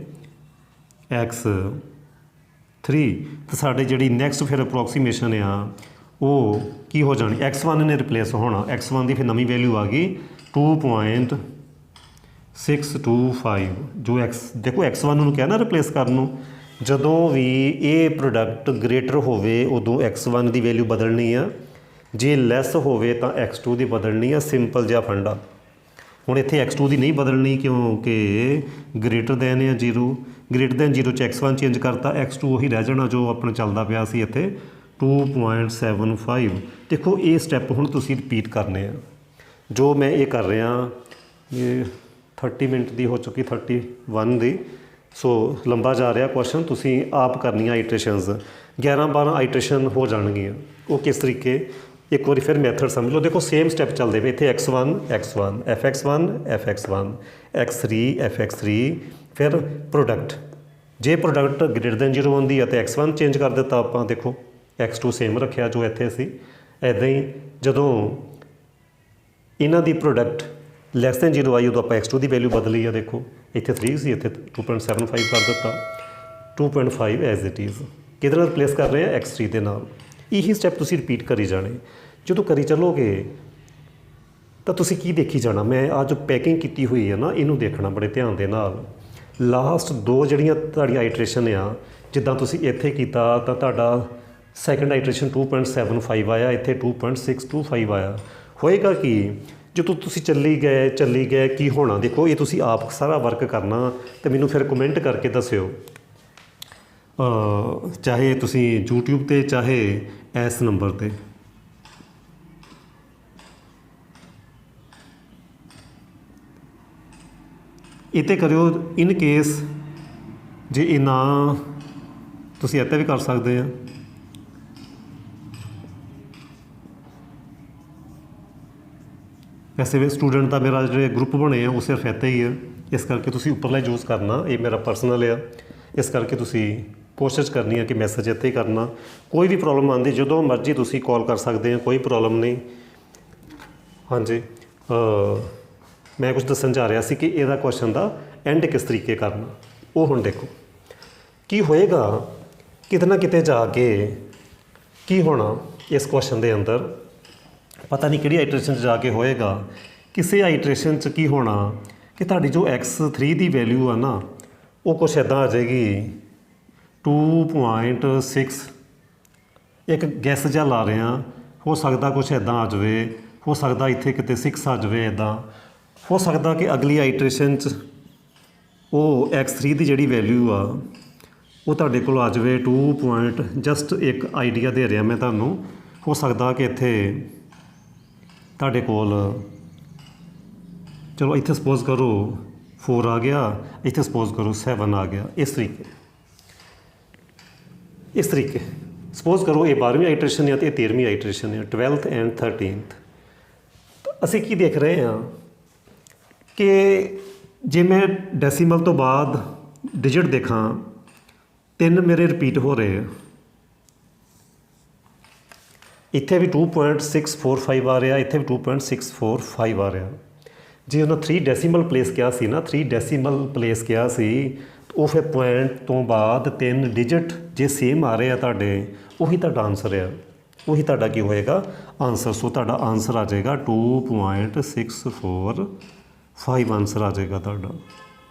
x3, ਤਾਂ ਸਾਡੇ ਜਿਹੜੀ ਨੈਕਸਟ ਫਿਰ ਅਪਰੋਕਸੀਮੇਸ਼ਨ ਆ ਉਹ ਕੀ ਹੋ ਜਾਣੀ, x1 ਨੇ ਰਿਪਲੇਸ ਹੋਣਾ। x1 ਦੀ ਫਿਰ ਨਵੀਂ ਵੈਲਿਊ ਆ ਗਈ 2.625, ਜੋ ਦੇਖੋ x1 ਨੂੰ ਕਿਹਾ ਨਾ ਰਿਪਲੇਸ ਕਰਨ ਨੂੰ। ਜਦੋਂ ਵੀ ਇਹ ਪ੍ਰੋਡਕਟ ਗ੍ਰੇਟਰ ਹੋਵੇ ਉਦੋਂ x1 ਦੀ ਵੈਲਿਊ ਬਦਲਣੀ ਆ, ਜੇ ਲੈਸ ਹੋਵੇ ਤਾਂ x2 ਦੀ ਬਦਲਣੀ ਆ। ਸਿੰਪਲ ਜਿਹਾ ਫੰਡਾ। ਹੁਣ ਇੱਥੇ x2 ਦੀ ਨਹੀਂ ਬਦਲਣੀ ਕਿਉਂਕਿ ਗ੍ਰੇਟਰ ਦੈਨ ਆ 0, ਗ੍ਰੇਟਰ ਦੈਨ 0 'ਚ x1 ਚੇਂਜ ਕਰਤਾ, x2 ਉਹੀ ਰਹਿ ਜਾਣਾ ਜੋ ਆਪਣਾ ਚੱਲਦਾ ਪਿਆ ਸੀ ਇੱਥੇ 2.75। ਦੇਖੋ ਇਹ ਸਟੈਪ ਹੁਣ ਤੁਸੀਂ ਰਿਪੀਟ ਕਰਨੇ ਆ। ਜੋ ਮੈਂ ਇਹ ਕਰ ਰਿਹਾ, ਇਹ 30 ਮਿੰਟ ਦੀ ਹੋ ਚੁੱਕੀ, 31 ਦੀ। ਸੋ ਲੰਬਾ ਜਾ ਰਿਹਾ ਕੁਐਸਚਨ, ਤੁਸੀਂ ਆਪ ਕਰਨੀਆਂ ਆਈਟਰੇਸ਼ਨਸ, 11-12 ਆਈਟਰੇਸ਼ਨ ਹੋ ਜਾਣਗੀਆਂ। ਉਹ ਕਿਸ ਤਰੀਕੇ, ਇੱਕ ਵਾਰੀ ਫਿਰ ਮੈਥਡ ਸਮਝ ਲਓ। ਦੇਖੋ ਸੇਮ ਸਟੈਪ ਚੱਲਦੇ ਪਏ ਇੱਥੇ, x1 fx1 x3 fx3, ਫਿਰ ਪ੍ਰੋਡਕਟ। ਜੇ ਪ੍ਰੋਡਕਟ ਗ੍ਰੇਟਰ ਦੈਨ 0 ਹੁੰਦੀ ਹੈ ਤਾਂ x1 ਚੇਂਜ ਕਰ ਦਿੱਤਾ ਆਪਾਂ, ਦੇਖੋ x2 ਸੇਮ ਰੱਖਿਆ ਜੋ ਇੱਥੇ ਸੀ। ਇੱਦਾਂ ਹੀ ਜਦੋਂ ਇਹਨਾਂ ਦੀ ਪ੍ਰੋਡਕਟ ਲੈਸ ਦੈਨ 0 ਆਈ ਉਦੋਂ ਆਪਾਂ x2 ਦੀ ਵੈਲਿਊ ਬਦਲੀ ਆ। ਦੇਖੋ ਇੱਥੇ 3 ਸੀ, ਇੱਥੇ 2.75 ਕਰ ਦਿੱਤਾ, 2.5 ਐਜ਼ ਇਟ ਇਜ਼। ਕਿਹਦੇ ਨਾਲ ਰਿਪਲੇਸ ਕਰ ਰਹੇ ਹਾਂ, x3 ਦੇ ਨਾਲ। ਇਹੀ ਸਟੈਪ ਤੁਸੀਂ ਰਿਪੀਟ ਕਰੀ ਜਾਣੇ। ਜਦੋਂ ਕਰੀ ਚੱਲੋਗੇ ਤਾਂ ਤੁਸੀਂ ਕੀ ਦੇਖੀ ਜਾਣਾ, ਮੈਂ ਅੱਜ ਪੈਕਿੰਗ ਕੀਤੀ ਹੋਈ ਹੈ ਨਾ, ਇਹਨੂੰ ਦੇਖਣਾ ਬੜੇ ਧਿਆਨ ਦੇ ਨਾਲ। ਲਾਸਟ 2 ਜਿਹੜੀਆਂ ਤੁਹਾਡੀਆਂ ਆਈਟਰੇਸ਼ਨ ਆ, ਜਿੱਦਾਂ ਤੁਸੀਂ ਇੱਥੇ ਕੀਤਾ ਤਾਂ ਤੁਹਾਡਾ ਸੈਕਿੰਡ ਆਈਟਰੇਸ਼ਨ 2.75 ਆਇਆ, ਇੱਥੇ 2.625 ਆਇਆ। ਹੋਏਗਾ ਕੀ, ਜਦੋਂ ਤੁਸੀਂ ਚੱਲੀ ਗਏ ਕੀ ਹੋਣਾ, ਦੇਖੋ ਇਹ ਤੁਸੀਂ ਆਪ ਸਾਰਾ ਵਰਕ ਕਰਨਾ ਅਤੇ ਮੈਨੂੰ ਫਿਰ ਕਮੈਂਟ ਕਰਕੇ ਦੱਸਿਓ, ਚਾਹੇ ਤੁਸੀਂ YouTube 'ਤੇ ਚਾਹੇ ਇਸ ਨੰਬਰ 'ਤੇ। ਇਹ 'ਤੇ ਕਰਿਓ। ਇਨ ਕੇਸ ਜੇ ਇਹ ਨਾ, ਤੁਸੀਂ ਇੱਥੇ ਵੀ ਕਰ ਸਕਦੇ ਆ। ਵੈਸੇ ਵੀ ਸਟੂਡੈਂਟ ਦਾ ਮੇਰਾ ਜਿਹੜੇ ਗਰੁੱਪ ਬਣੇ ਆ ਉਹ ਸਿਰਫ ਇੱਥੇ ਹੀ ਆ, ਇਸ ਕਰਕੇ ਤੁਸੀਂ ਉੱਪਰਲਾ ਯੂਜ਼ ਕਰਨਾ। ਇਹ ਮੇਰਾ ਪਰਸਨਲ ਆ, ਇਸ ਕਰਕੇ ਤੁਸੀਂ ਕੋਸ਼ਿਸ਼ ਕਰਨੀ ਹੈ ਕਿ ਮੈਸੇਜ ਇੱਥੇ ਹੀ ਕਰਨਾ। ਕੋਈ ਵੀ ਪ੍ਰੋਬਲਮ ਆਉਂਦੀ ਜਦੋਂ ਮਰਜ਼ੀ ਤੁਸੀਂ ਕਾਲ ਕਰ ਸਕਦੇ ਹੋ, ਕੋਈ ਪ੍ਰੋਬਲਮ ਨਹੀਂ। ਹਾਂਜੀ, ਮੈਂ ਕੁਝ ਦੱਸਣ ਜਾ ਰਿਹਾ ਸੀ ਕਿ ਇਹਦਾ ਕੁਐਸਚਨ ਦਾ ਐਂਡ ਕਿਸ ਤਰੀਕੇ ਕਰਨਾ। ਉਹ ਹੁਣ ਦੇਖੋ ਕੀ ਹੋਏਗਾ, ਕਿਤੇ ਨਾ ਕਿਤੇ ਜਾ ਕੇ ਕੀ ਹੋਣਾ ਇਸ ਕੁਐਸਚਨ ਦੇ ਅੰਦਰ, ਪਤਾ ਨਹੀਂ ਕਿਹੜੀ ਆਈਟਰੇਸ਼ਨ 'ਚ ਜਾ ਕੇ ਹੋਏਗਾ। ਕਿਸੇ ਆਈਟਰੇਸ਼ਨ 'ਚ ਕੀ ਹੋਣਾ ਕਿ ਤੁਹਾਡੀ ਜੋ x3 ਦੀ ਵੈਲਿਊ ਆ ਨਾ, ਉਹ ਕੁਛ ਇੱਦਾਂ ਆ ਜਾਏਗੀ 2.6। ਇੱਕ ਗੈਸ ਜਿਹਾ ਲਾ ਰਹੇ ਹਾਂ, ਹੋ ਸਕਦਾ ਕੁਛ ਇੱਦਾਂ ਆ ਜਾਵੇ, ਹੋ ਸਕਦਾ ਇੱਥੇ ਕਿਤੇ 6 ਆ ਜਾਵੇ, ਇੱਦਾਂ ਹੋ ਸਕਦਾ ਕਿ ਅਗਲੀ ਆਈਟਰੇਸ਼ਨ 'ਚ ਉਹ x3 ਦੀ ਜਿਹੜੀ ਵੈਲਿਊ ਆ ਉਹ ਤੁਹਾਡੇ ਕੋਲ ਆ ਜਾਵੇ 2. ਜਸਟ ਇੱਕ ਆਈਡੀਆ ਦੇ ਰਿਹਾ ਮੈਂ ਤੁਹਾਨੂੰ। ਹੋ ਸਕਦਾ ਕਿ ਇੱਥੇ ਤੁਹਾਡੇ ਕੋਲ, ਚਲੋ ਇੱਥੇ ਸਪੋਜ਼ ਕਰੋ 4 ਆ ਗਿਆ, ਇੱਥੇ ਸਪੋਜ਼ ਕਰੋ 7 ਆ ਗਿਆ। ਇਸ ਤਰੀਕੇ ਸਪੋਜ਼ ਕਰੋ ਇਹ 12ਵੀਂ ਆਈਟਰੇਸ਼ਨ ਹੈ ਅਤੇ ਇਹ 13ਵੀਂ ਆਈਟਰੇਸ਼ਨ ਹੈ, 12th ਐਂਡ 13th। ਅਸੀਂ ਕੀ ਦੇਖ ਰਹੇ ਹਾਂ ਕਿ ਜੇ ਮੈਂ ਡੈਸੀਮਲ ਤੋਂ ਬਾਅਦ ਡਿਜਿਟ ਦੇਖਾਂ, 3 ਮੇਰੇ ਰਿਪੀਟ ਹੋ ਰਹੇ ਆ। ਇੱਥੇ ਵੀ 2.645 ਆ ਰਿਹਾ, ਇੱਥੇ ਵੀ 2.645 ਆ ਰਿਹਾ। ਜੇ ਉਹਨਾਂ 3 ਡੈਸੀਮਲ ਪਲੇਸ ਕਿਹਾ ਸੀ ਨਾ, 3 ਡੈਸੀਮਲ ਪਲੇਸ ਕਿਹਾ ਸੀ, ਉਹ ਫਿਰ ਪੁਆਇੰਟ ਤੋਂ ਬਾਅਦ 3 ਡਿਜਿਟ ਜੇ ਸੇਮ ਆ ਰਹੇ ਆ ਤੁਹਾਡੇ, ਉਹੀ ਤੁਹਾਡਾ ਆਨਸਰ ਆ, ਉਹੀ ਤੁਹਾਡਾ ਕੀ ਹੋਏਗਾ ਆਨਸਰ। ਸੋ ਤੁਹਾਡਾ ਆਨਸਰ ਆ ਜਾਏਗਾ 2.645 ਆਨਸਰ ਆ ਜਾਏਗਾ ਤੁਹਾਡਾ।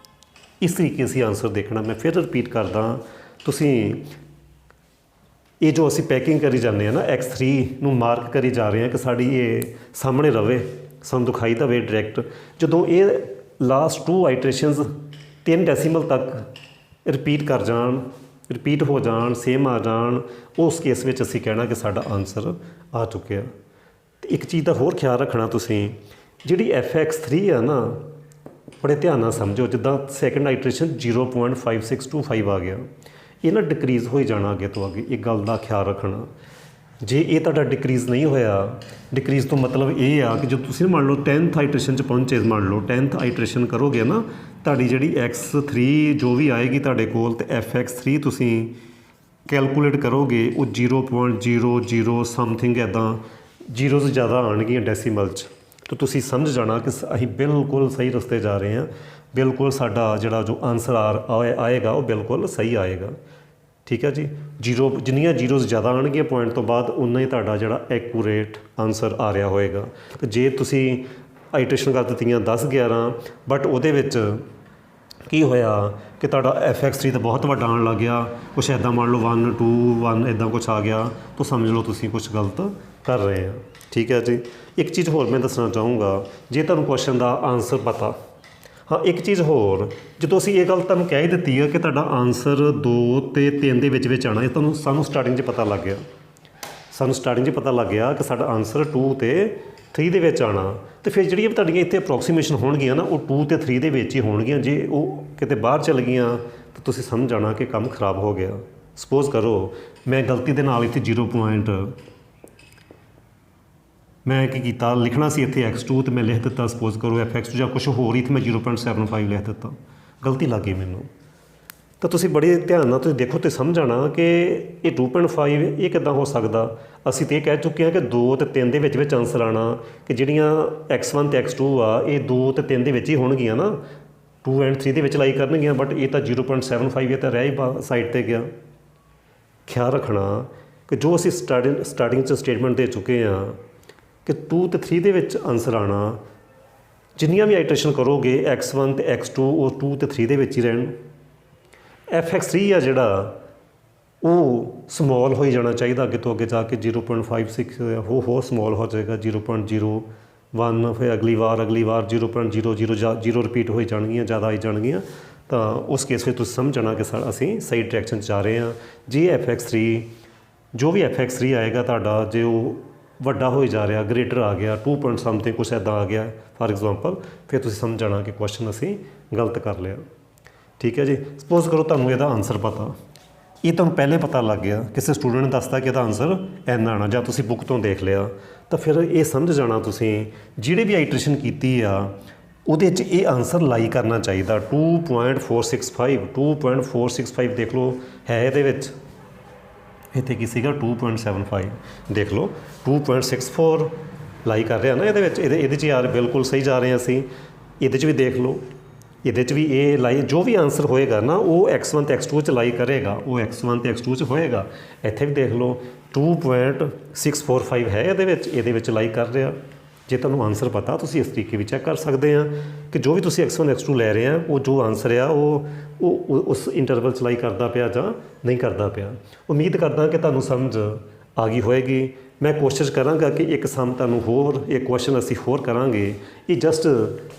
ਇਸ ਤਰੀਕੇ ਅਸੀਂ ਆਨਸਰ ਦੇਖਣਾ। ਮੈਂ ਫਿਰ ਰਿਪੀਟ ਕਰਦਾ, ਤੁਸੀਂ ਇਹ ਜੋ ਅਸੀਂ ਪੈਕਿੰਗ ਕਰੀ ਜਾਂਦੇ ਹਾਂ ਨਾ, x3 ਨੂੰ ਮਾਰਕ ਕਰੀ ਜਾ ਰਹੇ ਹਾਂ ਕਿ ਸਾਡੀ ਇਹ ਸਾਹਮਣੇ ਰਵੇ, ਸਾਨੂੰ ਦਿਖਾਈ ਦੇਵੇ ਡਾਇਰੈਕਟ। ਜਦੋਂ ਇਹ ਲਾਸਟ 2 ਆਈਟਰੇਸ਼ਨਸ 3 ਡੈਸੀਮਲ ਤੱਕ ਰਿਪੀਟ ਕਰ ਜਾਣ, ਰਿਪੀਟ ਹੋ ਜਾਣ, ਸੇਮ ਆ ਜਾਣ, ਉਸ ਕੇਸ ਵਿੱਚ ਅਸੀਂ ਕਹਿਣਾ ਕਿ ਸਾਡਾ ਆਨਸਰ ਆ ਚੁੱਕਿਆ। ਅਤੇ ਇੱਕ ਚੀਜ਼ ਦਾ ਹੋਰ ਖਿਆਲ ਰੱਖਣਾ ਤੁਸੀਂ, ਜਿਹੜੀ fx3 ਆ ਨਾ, ਬੜੇ ਧਿਆਨ ਨਾਲ ਸਮਝੋ। ਜਿੱਦਾਂ ਸੈਕਿੰਡ ਆਈਟਰੇਸ਼ਨ 0.5625 ਆ ਗਿਆ, ਇਹ ਨਾ ਡਿਕਰੀਜ਼ ਹੋਈ ਜਾਣਾ ਅੱਗੇ ਤੋਂ ਅੱਗੇ। ਇਹ ਗੱਲ ਦਾ ਖਿਆਲ ਰੱਖਣਾ। ਜੇ ਇਹ ਤੁਹਾਡਾ ਡਿਕਰੀਜ਼ ਨਹੀਂ ਹੋਇਆ, ਡਿਕਰੀਜ਼ ਤੋਂ ਮਤਲਬ ਇਹ ਆ ਕਿ ਜੋ ਤੁਸੀਂ ਮੰਨ ਲਓ 10th ਆਈਟਰੇਸ਼ਨ 'ਚ ਪਹੁੰਚੇ, ਮੰਨ ਲਓ 10th ਆਈਟਰੇਸ਼ਨ ਕਰੋਗੇ ਨਾ, ਤੁਹਾਡੀ ਜਿਹੜੀ x3 ਜੋ ਵੀ ਆਏਗੀ ਤੁਹਾਡੇ ਕੋਲ, ਤੇ fx3 ਤੁਸੀਂ ਕੈਲਕੂਲੇਟ ਕਰੋਗੇ ਉਹ 0.00 ਸਮਥਿੰਗ ਇੱਦਾਂ ਜ਼ੀਰੋਜ਼ ਜ਼ਿਆਦਾ ਆਉਣਗੀਆਂ ਡੈਸੀਮਲ 'ਚ। ਤਾਂ ਤੁਸੀਂ ਸਮਝ ਜਾਣਾ ਕਿ ਅਸੀਂ ਬਿਲਕੁਲ ਸਹੀ ਰਸਤੇ ਜਾ ਰਹੇ ਹਾਂ, ਬਿਲਕੁਲ ਸਾਡਾ ਜਿਹੜਾ ਜੋ ਆਨਸਰ ਆਏਗਾ ਉਹ ਬਿਲਕੁਲ ਸਹੀ ਆਏਗਾ। ਠੀਕ ਹੈ ਜੀ, ਜਿੰਨੀਆਂ ਜ਼ੀਰੋਜ਼ ਜ਼ਿਆਦਾ ਆਉਣਗੀਆਂ ਪੁਆਇੰਟ ਤੋਂ ਬਾਅਦ ਉਨਾ ਹੀ ਤੁਹਾਡਾ ਜਿਹੜਾ ਐਕੂਰੇਟ ਆਨਸਰ ਆ ਰਿਹਾ ਹੋਏਗਾ। ਅਤੇ ਜੇ ਤੁਸੀਂ ਆਈਟਰੇਸ਼ਨ ਕਰ ਦਿੱਤੀਆਂ 10 11 ਬਟ ਉਹਦੇ ਵਿੱਚ ਕੀ ਹੋਇਆ ਕਿ ਤੁਹਾਡਾ fx3 ਤਾਂ ਬਹੁਤ ਵੱਡਾ ਆਉਣ ਲੱਗ ਗਿਆ, ਕੁਛ ਇੱਦਾਂ ਮੰਨ ਲਓ 1 2 1 ਇੱਦਾਂ ਕੁਛ ਆ ਗਿਆ, ਤਾਂ ਸਮਝ ਲਓ ਤੁਸੀਂ ਕੁਛ ਗਲਤ ਕਰ ਰਹੇ ਆ। ਠੀਕ ਹੈ ਜੀ, ਇੱਕ ਚੀਜ਼ ਹੋਰ ਮੈਂ ਦੱਸਣਾ ਚਾਹੂੰਗਾ, ਜੇ ਤੁਹਾਨੂੰ ਕੁਐਸਚਨ ਦਾ ਆਨਸਰ ਪਤਾ, ਹਾਂ ਇੱਕ ਚੀਜ਼ ਹੋਰ, ਜਦੋਂ ਅਸੀਂ ਇਹ ਗੱਲ ਤੁਹਾਨੂੰ ਕਹਿ ਹੀ ਦਿੱਤੀ ਹੈ ਕਿ ਤੁਹਾਡਾ ਆਨਸਰ 2 ਅਤੇ 3 ਦੇ ਵਿੱਚ ਆਉਣਾ, ਇਹ ਸਾਨੂੰ ਸਟਾਰਟਿੰਗ 'ਚ ਪਤਾ ਲੱਗ ਗਿਆ, ਪਤਾ ਲੱਗ ਗਿਆ ਕਿ ਸਾਡਾ ਆਨਸਰ 2 ਅਤੇ 3 ਦੇ ਵਿੱਚ ਆਉਣਾ, ਅਤੇ ਫਿਰ ਜਿਹੜੀਆਂ ਤੁਹਾਡੀਆਂ ਇੱਥੇ ਅਪਰੋਕਸੀਮੇਸ਼ਨ ਹੋਣਗੀਆਂ ਨਾ ਉਹ 2 ਅਤੇ 3 ਦੇ ਵਿੱਚ ਹੀ ਹੋਣਗੀਆਂ। ਜੇ ਉਹ ਕਿਤੇ ਬਾਹਰ ਚਲ ਗਈਆਂ ਤਾਂ ਤੁਸੀਂ ਸਮਝ ਜਾਣਾ ਕਿ ਕੰਮ ਖਰਾਬ ਹੋ ਗਿਆ। ਸਪੋਜ਼ ਕਰੋ ਮੈਂ ਗਲਤੀ ਦੇ ਨਾਲ ਇੱਥੇ 0 ਪੁਆਇੰਟ ਮੈਂ ਕੀ ਕੀਤਾ, ਲਿਖਣਾ ਸੀ ਇੱਥੇ x2 ਅਤੇ ਮੈਂ ਲਿਖ ਦਿੱਤਾ ਸਪੋਜ਼ ਕਰੋ fx2 ਜਾਂ ਕੁਛ ਹੋਰ ਹੀ, ਇੱਥੇ ਮੈਂ 0.75 ਲਿਖ ਦਿੱਤਾ, ਗਲਤੀ ਲੱਗ ਗਈ ਮੈਨੂੰ। ਤਾਂ ਤੁਸੀਂ ਬੜੇ ਧਿਆਨ ਨਾਲ ਤੁਸੀਂ ਦੇਖੋ ਅਤੇ ਸਮਝ ਆਉਣਾ ਕਿ ਇਹ 2.5 ਇਹ ਕਿੱਦਾਂ ਹੋ ਸਕਦਾ। ਅਸੀਂ ਤਾਂ ਇਹ ਕਹਿ ਚੁੱਕੇ ਹਾਂ ਕਿ 2 ਅਤੇ 3 ਦੇ ਵਿੱਚ ਆਨਸਰ ਆਉਣਾ, ਕਿ ਜਿਹੜੀਆਂ x1 ਅਤੇ x2 ਆ ਇਹ 2 ਅਤੇ 3 ਦੇ ਵਿੱਚ ਹੀ ਹੋਣਗੀਆਂ ਨਾ, 2 ਐਂਡ 3 ਦੇ ਵਿੱਚ ਲਾਈ ਕਰਨਗੀਆਂ, ਬਟ ਇਹ ਤਾਂ 0.75 ਇਹ ਤਾਂ ਰਹਿ ਹੀ ਸਾਈਡ 'ਤੇ ਗਿਆ। ਖਿਆਲ ਰੱਖਣਾ ਕਿ ਜੋ ਅਸੀਂ ਸਟਾਰਟਿੰਗ 'ਚ ਸਟੇਟਮੈਂਟ ਦੇ ਚੁੱਕੇ ਹਾਂ ਕਿ 2 ਅਤੇ 3 ਦੇ ਵਿੱਚ ਆਨਸਰ ਆਉਣਾ, ਜਿੰਨੀਆਂ ਵੀ ਆਈਟਰੇਸ਼ਨ ਕਰੋਗੇ x1 ਅਤੇ x2 ਉਹ 2 ਅਤੇ 3 ਦੇ ਵਿੱਚ ਹੀ ਰਹਿਣ। fx3 ਆ ਜਿਹੜਾ ਉਹ ਸਮੋਲ ਹੋਈ ਜਾਣਾ ਚਾਹੀਦਾ ਅੱਗੇ ਤੋਂ ਅੱਗੇ ਜਾ ਕੇ 0.56 ਹੋਰ ਸਮੋਲ ਹੋ ਜਾਏਗਾ 0.01, ਫਿਰ ਅਗਲੀ ਵਾਰ 0.00 0 ਰਿਪੀਟ ਹੋਈ ਜਾਣਗੀਆਂ, ਜ਼ਿਆਦਾ ਆਈ ਜਾਣਗੀਆਂ। ਤਾਂ ਉਸ ਕੇਸ ਵਿੱਚ ਤੁਸੀਂ ਸਮਝਣਾ ਕਿ ਅਸੀਂ ਸਹੀ ਡਾਇਰੈਕਸ਼ਨ 'ਚ ਜਾ ਰਹੇ ਹਾਂ। ਜੇ fx3 ਜੋ ਵੀ fx3 ਆਏਗਾ ਤੁਹਾਡਾ, ਜੇ ਉਹ ਵੱਡਾ ਹੋਈ ਜਾ ਰਿਹਾ, ਗ੍ਰੇਟਰ ਆ ਗਿਆ 2 ਪੁਆਇੰਟ ਸਮਥਿੰਗ ਕੁਛ ਇੱਦਾਂ ਆ ਗਿਆ ਫਾਰ ਐਗਜ਼ਾਮਪਲ, ਫਿਰ ਤੁਸੀਂ ਸਮਝ ਜਾਣਾ ਕਿ ਕੁਐਸਚਨ ਅਸੀਂ ਗਲਤ ਕਰ ਲਿਆ। ਠੀਕ ਹੈ ਜੀ, ਸਪੋਜ਼ ਕਰੋ ਤੁਹਾਨੂੰ ਇਹਦਾ ਆਨਸਰ ਪਤਾ, ਇਹ ਤੁਹਾਨੂੰ ਪਹਿਲੇ ਪਤਾ ਲੱਗ ਗਿਆ, ਕਿਸੇ ਸਟੂਡੈਂਟ ਨੇ ਦੱਸਤਾ ਕਿ ਇਹਦਾ ਆਨਸਰ ਇੰਨਾ ਆਉਣਾ, ਜਾਂ ਤੁਸੀਂ ਬੁੱਕ ਤੋਂ ਦੇਖ ਲਿਆ, ਤਾਂ ਫਿਰ ਇਹ ਸਮਝ ਜਾਣਾ ਤੁਸੀਂ ਜਿਹੜੇ ਵੀ ਆਈਟਰੇਸ਼ਨ ਕੀਤੀ ਆ ਉਹਦੇ 'ਚ ਇਹ ਆਨਸਰ ਲਾਈ ਕਰਨਾ ਚਾਹੀਦਾ। 2.465 ਦੇਖ ਲਓ ਹੈ ਇਹਦੇ ਵਿੱਚ, ਇੱਥੇ ਕੀ ਸੀਗਾ 2.75 ਦੇਖ ਲਓ 2.64 ਲਾਈ ਕਰ ਰਿਹਾ ਨਾ ਇਹਦੇ ਵਿੱਚ, ਇਹਦੇ 'ਚ ਯਾਰ ਬਿਲਕੁਲ ਸਹੀ ਜਾ ਰਹੇ ਹਾਂ ਅਸੀਂ। ਇਹਦੇ 'ਚ ਵੀ ਦੇਖ ਲਓ, ਇਹਦੇ 'ਚ ਵੀ ਇਹ ਲਾਈ ਜੋ ਵੀ ਆਨਸਰ ਹੋਏਗਾ ਨਾ ਉਹ x1 ਅਤੇ x2 'ਚ ਲਾਈ ਕਰੇਗਾ, ਉਹ x1 ਅਤੇ x2 'ਚ ਹੋਏਗਾ। ਇੱਥੇ ਵੀ ਦੇਖ ਲਓ 2.645 ਹੈ ਇਹਦੇ ਵਿੱਚ ਲਾਈ ਕਰ ਰਿਹਾ। ਜੇ ਤੁਹਾਨੂੰ ਆਨਸਰ ਪਤਾ ਤੁਸੀਂ ਇਸ ਤਰੀਕੇ ਵੀ ਚੈੱਕ ਕਰ ਸਕਦੇ ਆ ਕਿ ਜੋ ਵੀ ਤੁਸੀਂ x1 x2 ਲੈ ਰਹੇ ਆ ਉਹ ਜੋ ਆਨਸਰ ਆ ਉਹ ਉਸ ਇੰਟਰਵਲ 'ਚ ਲਾਈ ਕਰਦਾ ਪਿਆ ਜਾਂ ਨਹੀਂ ਕਰਦਾ ਪਿਆ। ਉਮੀਦ ਕਰਦਾ ਕਿ ਤੁਹਾਨੂੰ ਸਮਝ ਆ ਗਈ ਹੋਏਗੀ। ਮੈਂ ਕੋਸ਼ਿਸ਼ ਕਰਾਂਗਾ ਕਿ ਇੱਕ ਸਮ ਤੁਹਾਨੂੰ ਹੋਰ ਇੱਕ ਕੁਐਸਚਨ ਅਸੀਂ ਹੋਰ ਕਰਾਂਗੇ। ਇਹ ਜਸਟ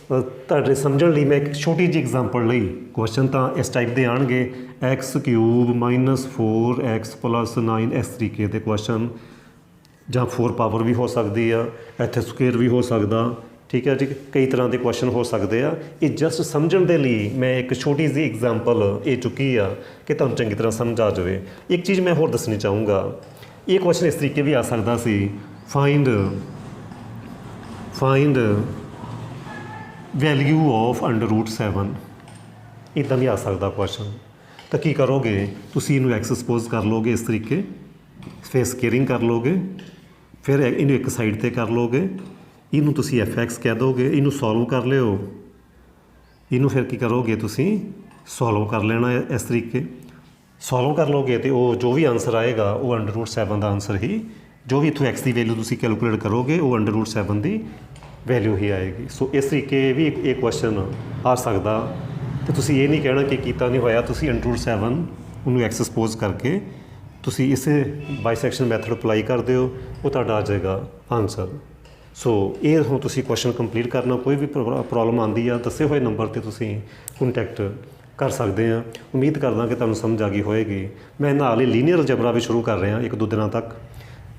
ਤੁਹਾਡੇ ਸਮਝਣ ਲਈ ਮੈਂ ਇੱਕ ਛੋਟੀ ਜਿਹੀ ਐਗਜ਼ਾਮਪਲ ਲਈ, ਕੁਐਸਚਨ ਤਾਂ ਇਸ ਟਾਈਪ ਦੇ ਆਉਣਗੇ x³ -4x + 9 ਇਸ ਤਰੀਕੇ ਦੇ ਕੁਐਸਚਨ, ਜਾਂ 4 ਪਾਵਰ ਵੀ ਹੋ ਸਕਦੀ ਆ, ਇੱਥੇ ਸਕੁਏਅਰ ਵੀ ਹੋ ਸਕਦਾ। ਠੀਕ ਹੈ ਜੀ, ਕਈ ਤਰ੍ਹਾਂ ਦੇ ਕੁਐਸਚਨ ਹੋ ਸਕਦੇ ਆ। ਇਹ ਜਸਟ ਸਮਝਣ ਦੇ ਲਈ ਮੈਂ ਇੱਕ ਛੋਟੀ ਜਿਹੀ ਐਗਜ਼ਾਮਪਲ ਇਹ ਚੁੱਕੀ ਆ ਕਿ ਤੁਹਾਨੂੰ ਚੰਗੀ ਤਰ੍ਹਾਂ ਸਮਝ ਆ ਜਾਵੇ। ਇੱਕ ਚੀਜ਼ ਮੈਂ ਹੋਰ ਦੱਸਣੀ ਚਾਹੂੰਗਾ, ਇਹ ਕੁਐਸਚਨ ਇਸ ਤਰੀਕੇ ਵੀ ਆ ਸਕਦਾ ਸੀ, ਫਾਈਂਡ ਵੈਲਿਊ ਆਫ √7, ਇੱਦਾਂ ਵੀ ਆ ਸਕਦਾ ਕੁਐਸਚਨ। ਤਾਂ ਕੀ ਕਰੋਗੇ ਤੁਸੀਂ, ਇਹਨੂੰ x ਸਪੋਜ਼ ਕਰ ਲਓਗੇ ਇਸ ਤਰੀਕੇ, ਫਿਰ ਸਕੇਅਰਿੰਗ ਕਰ ਲਓਗੇ, ਫਿਰ ਇਹਨੂੰ ਇੱਕ ਸਾਈਡ 'ਤੇ ਕਰ ਲਓਗੇ, ਇਹਨੂੰ ਤੁਸੀਂ fx ਕਹਿ ਦੋਗੇ, ਇਹਨੂੰ ਸੋਲਵ ਕਰ ਲਿਓ, ਇਹਨੂੰ ਫਿਰ ਕੀ ਕਰੋਗੇ ਤੁਸੀਂ ਸੋਲਵ ਕਰ ਲੈਣਾ ਇਸ ਤਰੀਕੇ। ਸੋਲਵ ਕਰ ਲਓਗੇ ਅਤੇ ਉਹ ਜੋ ਵੀ ਆਨਸਰ ਆਏਗਾ ਉਹ √7 ਦਾ ਆਨਸਰ ਹੀ, ਜੋ ਵੀ ਇੱਥੋਂ x ਦੀ ਵੈਲਿਊ ਤੁਸੀਂ ਕੈਲਕੂਲੇਟ ਕਰੋਗੇ ਉਹ √7 ਦੀ ਵੈਲਿਊ ਹੀ ਆਏਗੀ। ਸੋ ਇਸ ਤਰੀਕੇ ਵੀ ਇਹ ਕੁਐਸਚਨ ਆ ਸਕਦਾ। ਅਤੇ ਤੁਸੀਂ ਇਹ ਨਹੀਂ ਕਹਿਣਾ ਕਿ ਕੀਤਾ ਨਹੀਂ ਹੋਇਆ, ਤੁਸੀਂ √7 ਉਹਨੂੰ x ਸਪੋਜ਼ ਕਰਕੇ ਤੁਸੀਂ ਇਸੇ ਬਾਈਸੈਕਸ਼ਨ ਮੈਥਡ ਅਪਲਾਈ ਕਰ ਦਿਓ, ਉਹ ਤੁਹਾਡਾ ਆ ਜਾਏਗਾ ਆਨਸਰ। ਸੋ ਇਹ ਹੁਣ ਤੁਸੀਂ ਕੁਐਸਚਨ ਕੰਪਲੀਟ ਕਰਨਾ, ਕੋਈ ਵੀ ਪ੍ਰੋਬਲਮ ਆਉਂਦੀ ਆ ਦੱਸੇ ਹੋਏ ਨੰਬਰ 'ਤੇ ਤੁਸੀਂ ਕੰਟੈਕਟ ਕਰ ਸਕਦੇ ਆ। ਉਮੀਦ ਕਰਦਾ ਕਿ ਤੁਹਾਨੂੰ ਸਮਝ ਆ ਗਈ ਹੋਏਗੀ। ਮੈਂ ਨਾਲ ਹੀ ਲੀਨੀਅਰ ਅਲਜਬਰਾ ਵੀ ਸ਼ੁਰੂ ਕਰ ਰਿਹਾ 1-2 ਦਿਨਾਂ ਤੱਕ।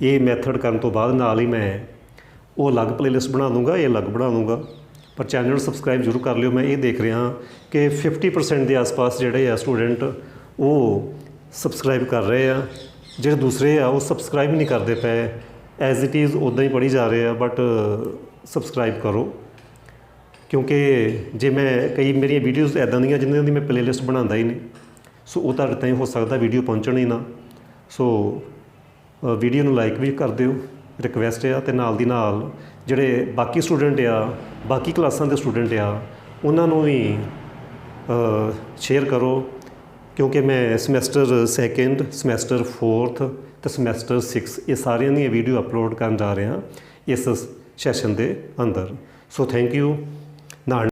ਇਹ ਮੈਥਡ ਕਰਨ ਤੋਂ ਬਾਅਦ ਨਾਲ ਹੀ ਮੈਂ ਉਹ ਅਲੱਗ ਪਲੇਲਿਸਟ ਬਣਾ ਦੂੰਗਾ, ਇਹ ਅਲੱਗ ਬਣਾ ਦੂੰਗਾ, ਪਰ ਚੈਨਲ ਨੂੰ ਸਬਸਕ੍ਰਾਈਬ ਜ਼ਰੂਰ ਕਰ ਲਿਓ। ਮੈਂ ਇਹ ਦੇਖ ਰਿਹਾ ਕਿ 50% ਦੇ ਆਸ-ਪਾਸ ਜਿਹੜੇ ਆ ਸਟੂਡੈਂਟ ਉਹ ਸਬਸਕ੍ਰਾਈਬ ਕਰ ਰਹੇ ਆ, ਜਿਹੜੇ ਦੂਸਰੇ ਆ ਉਹ ਸਬਸਕ੍ਰਾਈਬ ਨਹੀਂ ਕਰਦੇ ਪਏ, ਐਜ਼ ਇਟ ਇਜ਼ ਉੱਦਾਂ ਹੀ ਪੜ੍ਹੀ ਜਾ ਰਹੇ ਆ, ਬਟ ਸਬਸਕ੍ਰਾਈਬ ਕਰੋ। ਕਿਉਂਕਿ ਜੇ ਮੈਂ ਕਈ ਮੇਰੀਆਂ ਵੀਡੀਓਜ਼ ਇੱਦਾਂ ਦੀਆਂ ਜਿਨ੍ਹਾਂ ਦੀ ਮੈਂ ਪਲੇਲਿਸਟ ਬਣਾਉਂਦਾ ਹੀ ਨਹੀਂ, ਸੋ ਉਹ ਤੁਹਾਡੇ ਤਾਈਂ ਹੋ ਸਕਦਾ ਵੀਡੀਓ ਪਹੁੰਚਣ ਹੀ ਨਾ। ਸੋ ਵੀਡੀਓ ਨੂੰ ਲਾਈਕ ਵੀ ਕਰ ਦਿਓ, ਰਿਕਵੈਸਟ ਆ। ਅਤੇ ਨਾਲ ਦੀ ਨਾਲ ਜਿਹੜੇ ਬਾਕੀ ਸਟੂਡੈਂਟ ਆ, ਬਾਕੀ ਕਲਾਸਾਂ ਦੇ ਸਟੂਡੈਂਟ ਆ, ਉਹਨਾਂ ਨੂੰ ਵੀ ਸ਼ੇਅਰ ਕਰੋ, ਕਿਉਂਕਿ ਮੈਂ ਸਮੈਸਟਰ ਸੈਕਿੰਡ, ਸਮੈਸਟਰ ਫੋਰਥ ਅਤੇ ਸਮੈਸਟਰ 6 ਇਹ ਸਾਰਿਆਂ ਦੀਆਂ ਵੀਡੀਓ ਅਪਲੋਡ ਕਰਨ ਜਾ ਰਿਹਾ ਇਸ ਸੈਸ਼ਨ ਦੇ ਅੰਦਰ। So thank you. ਨਾਲ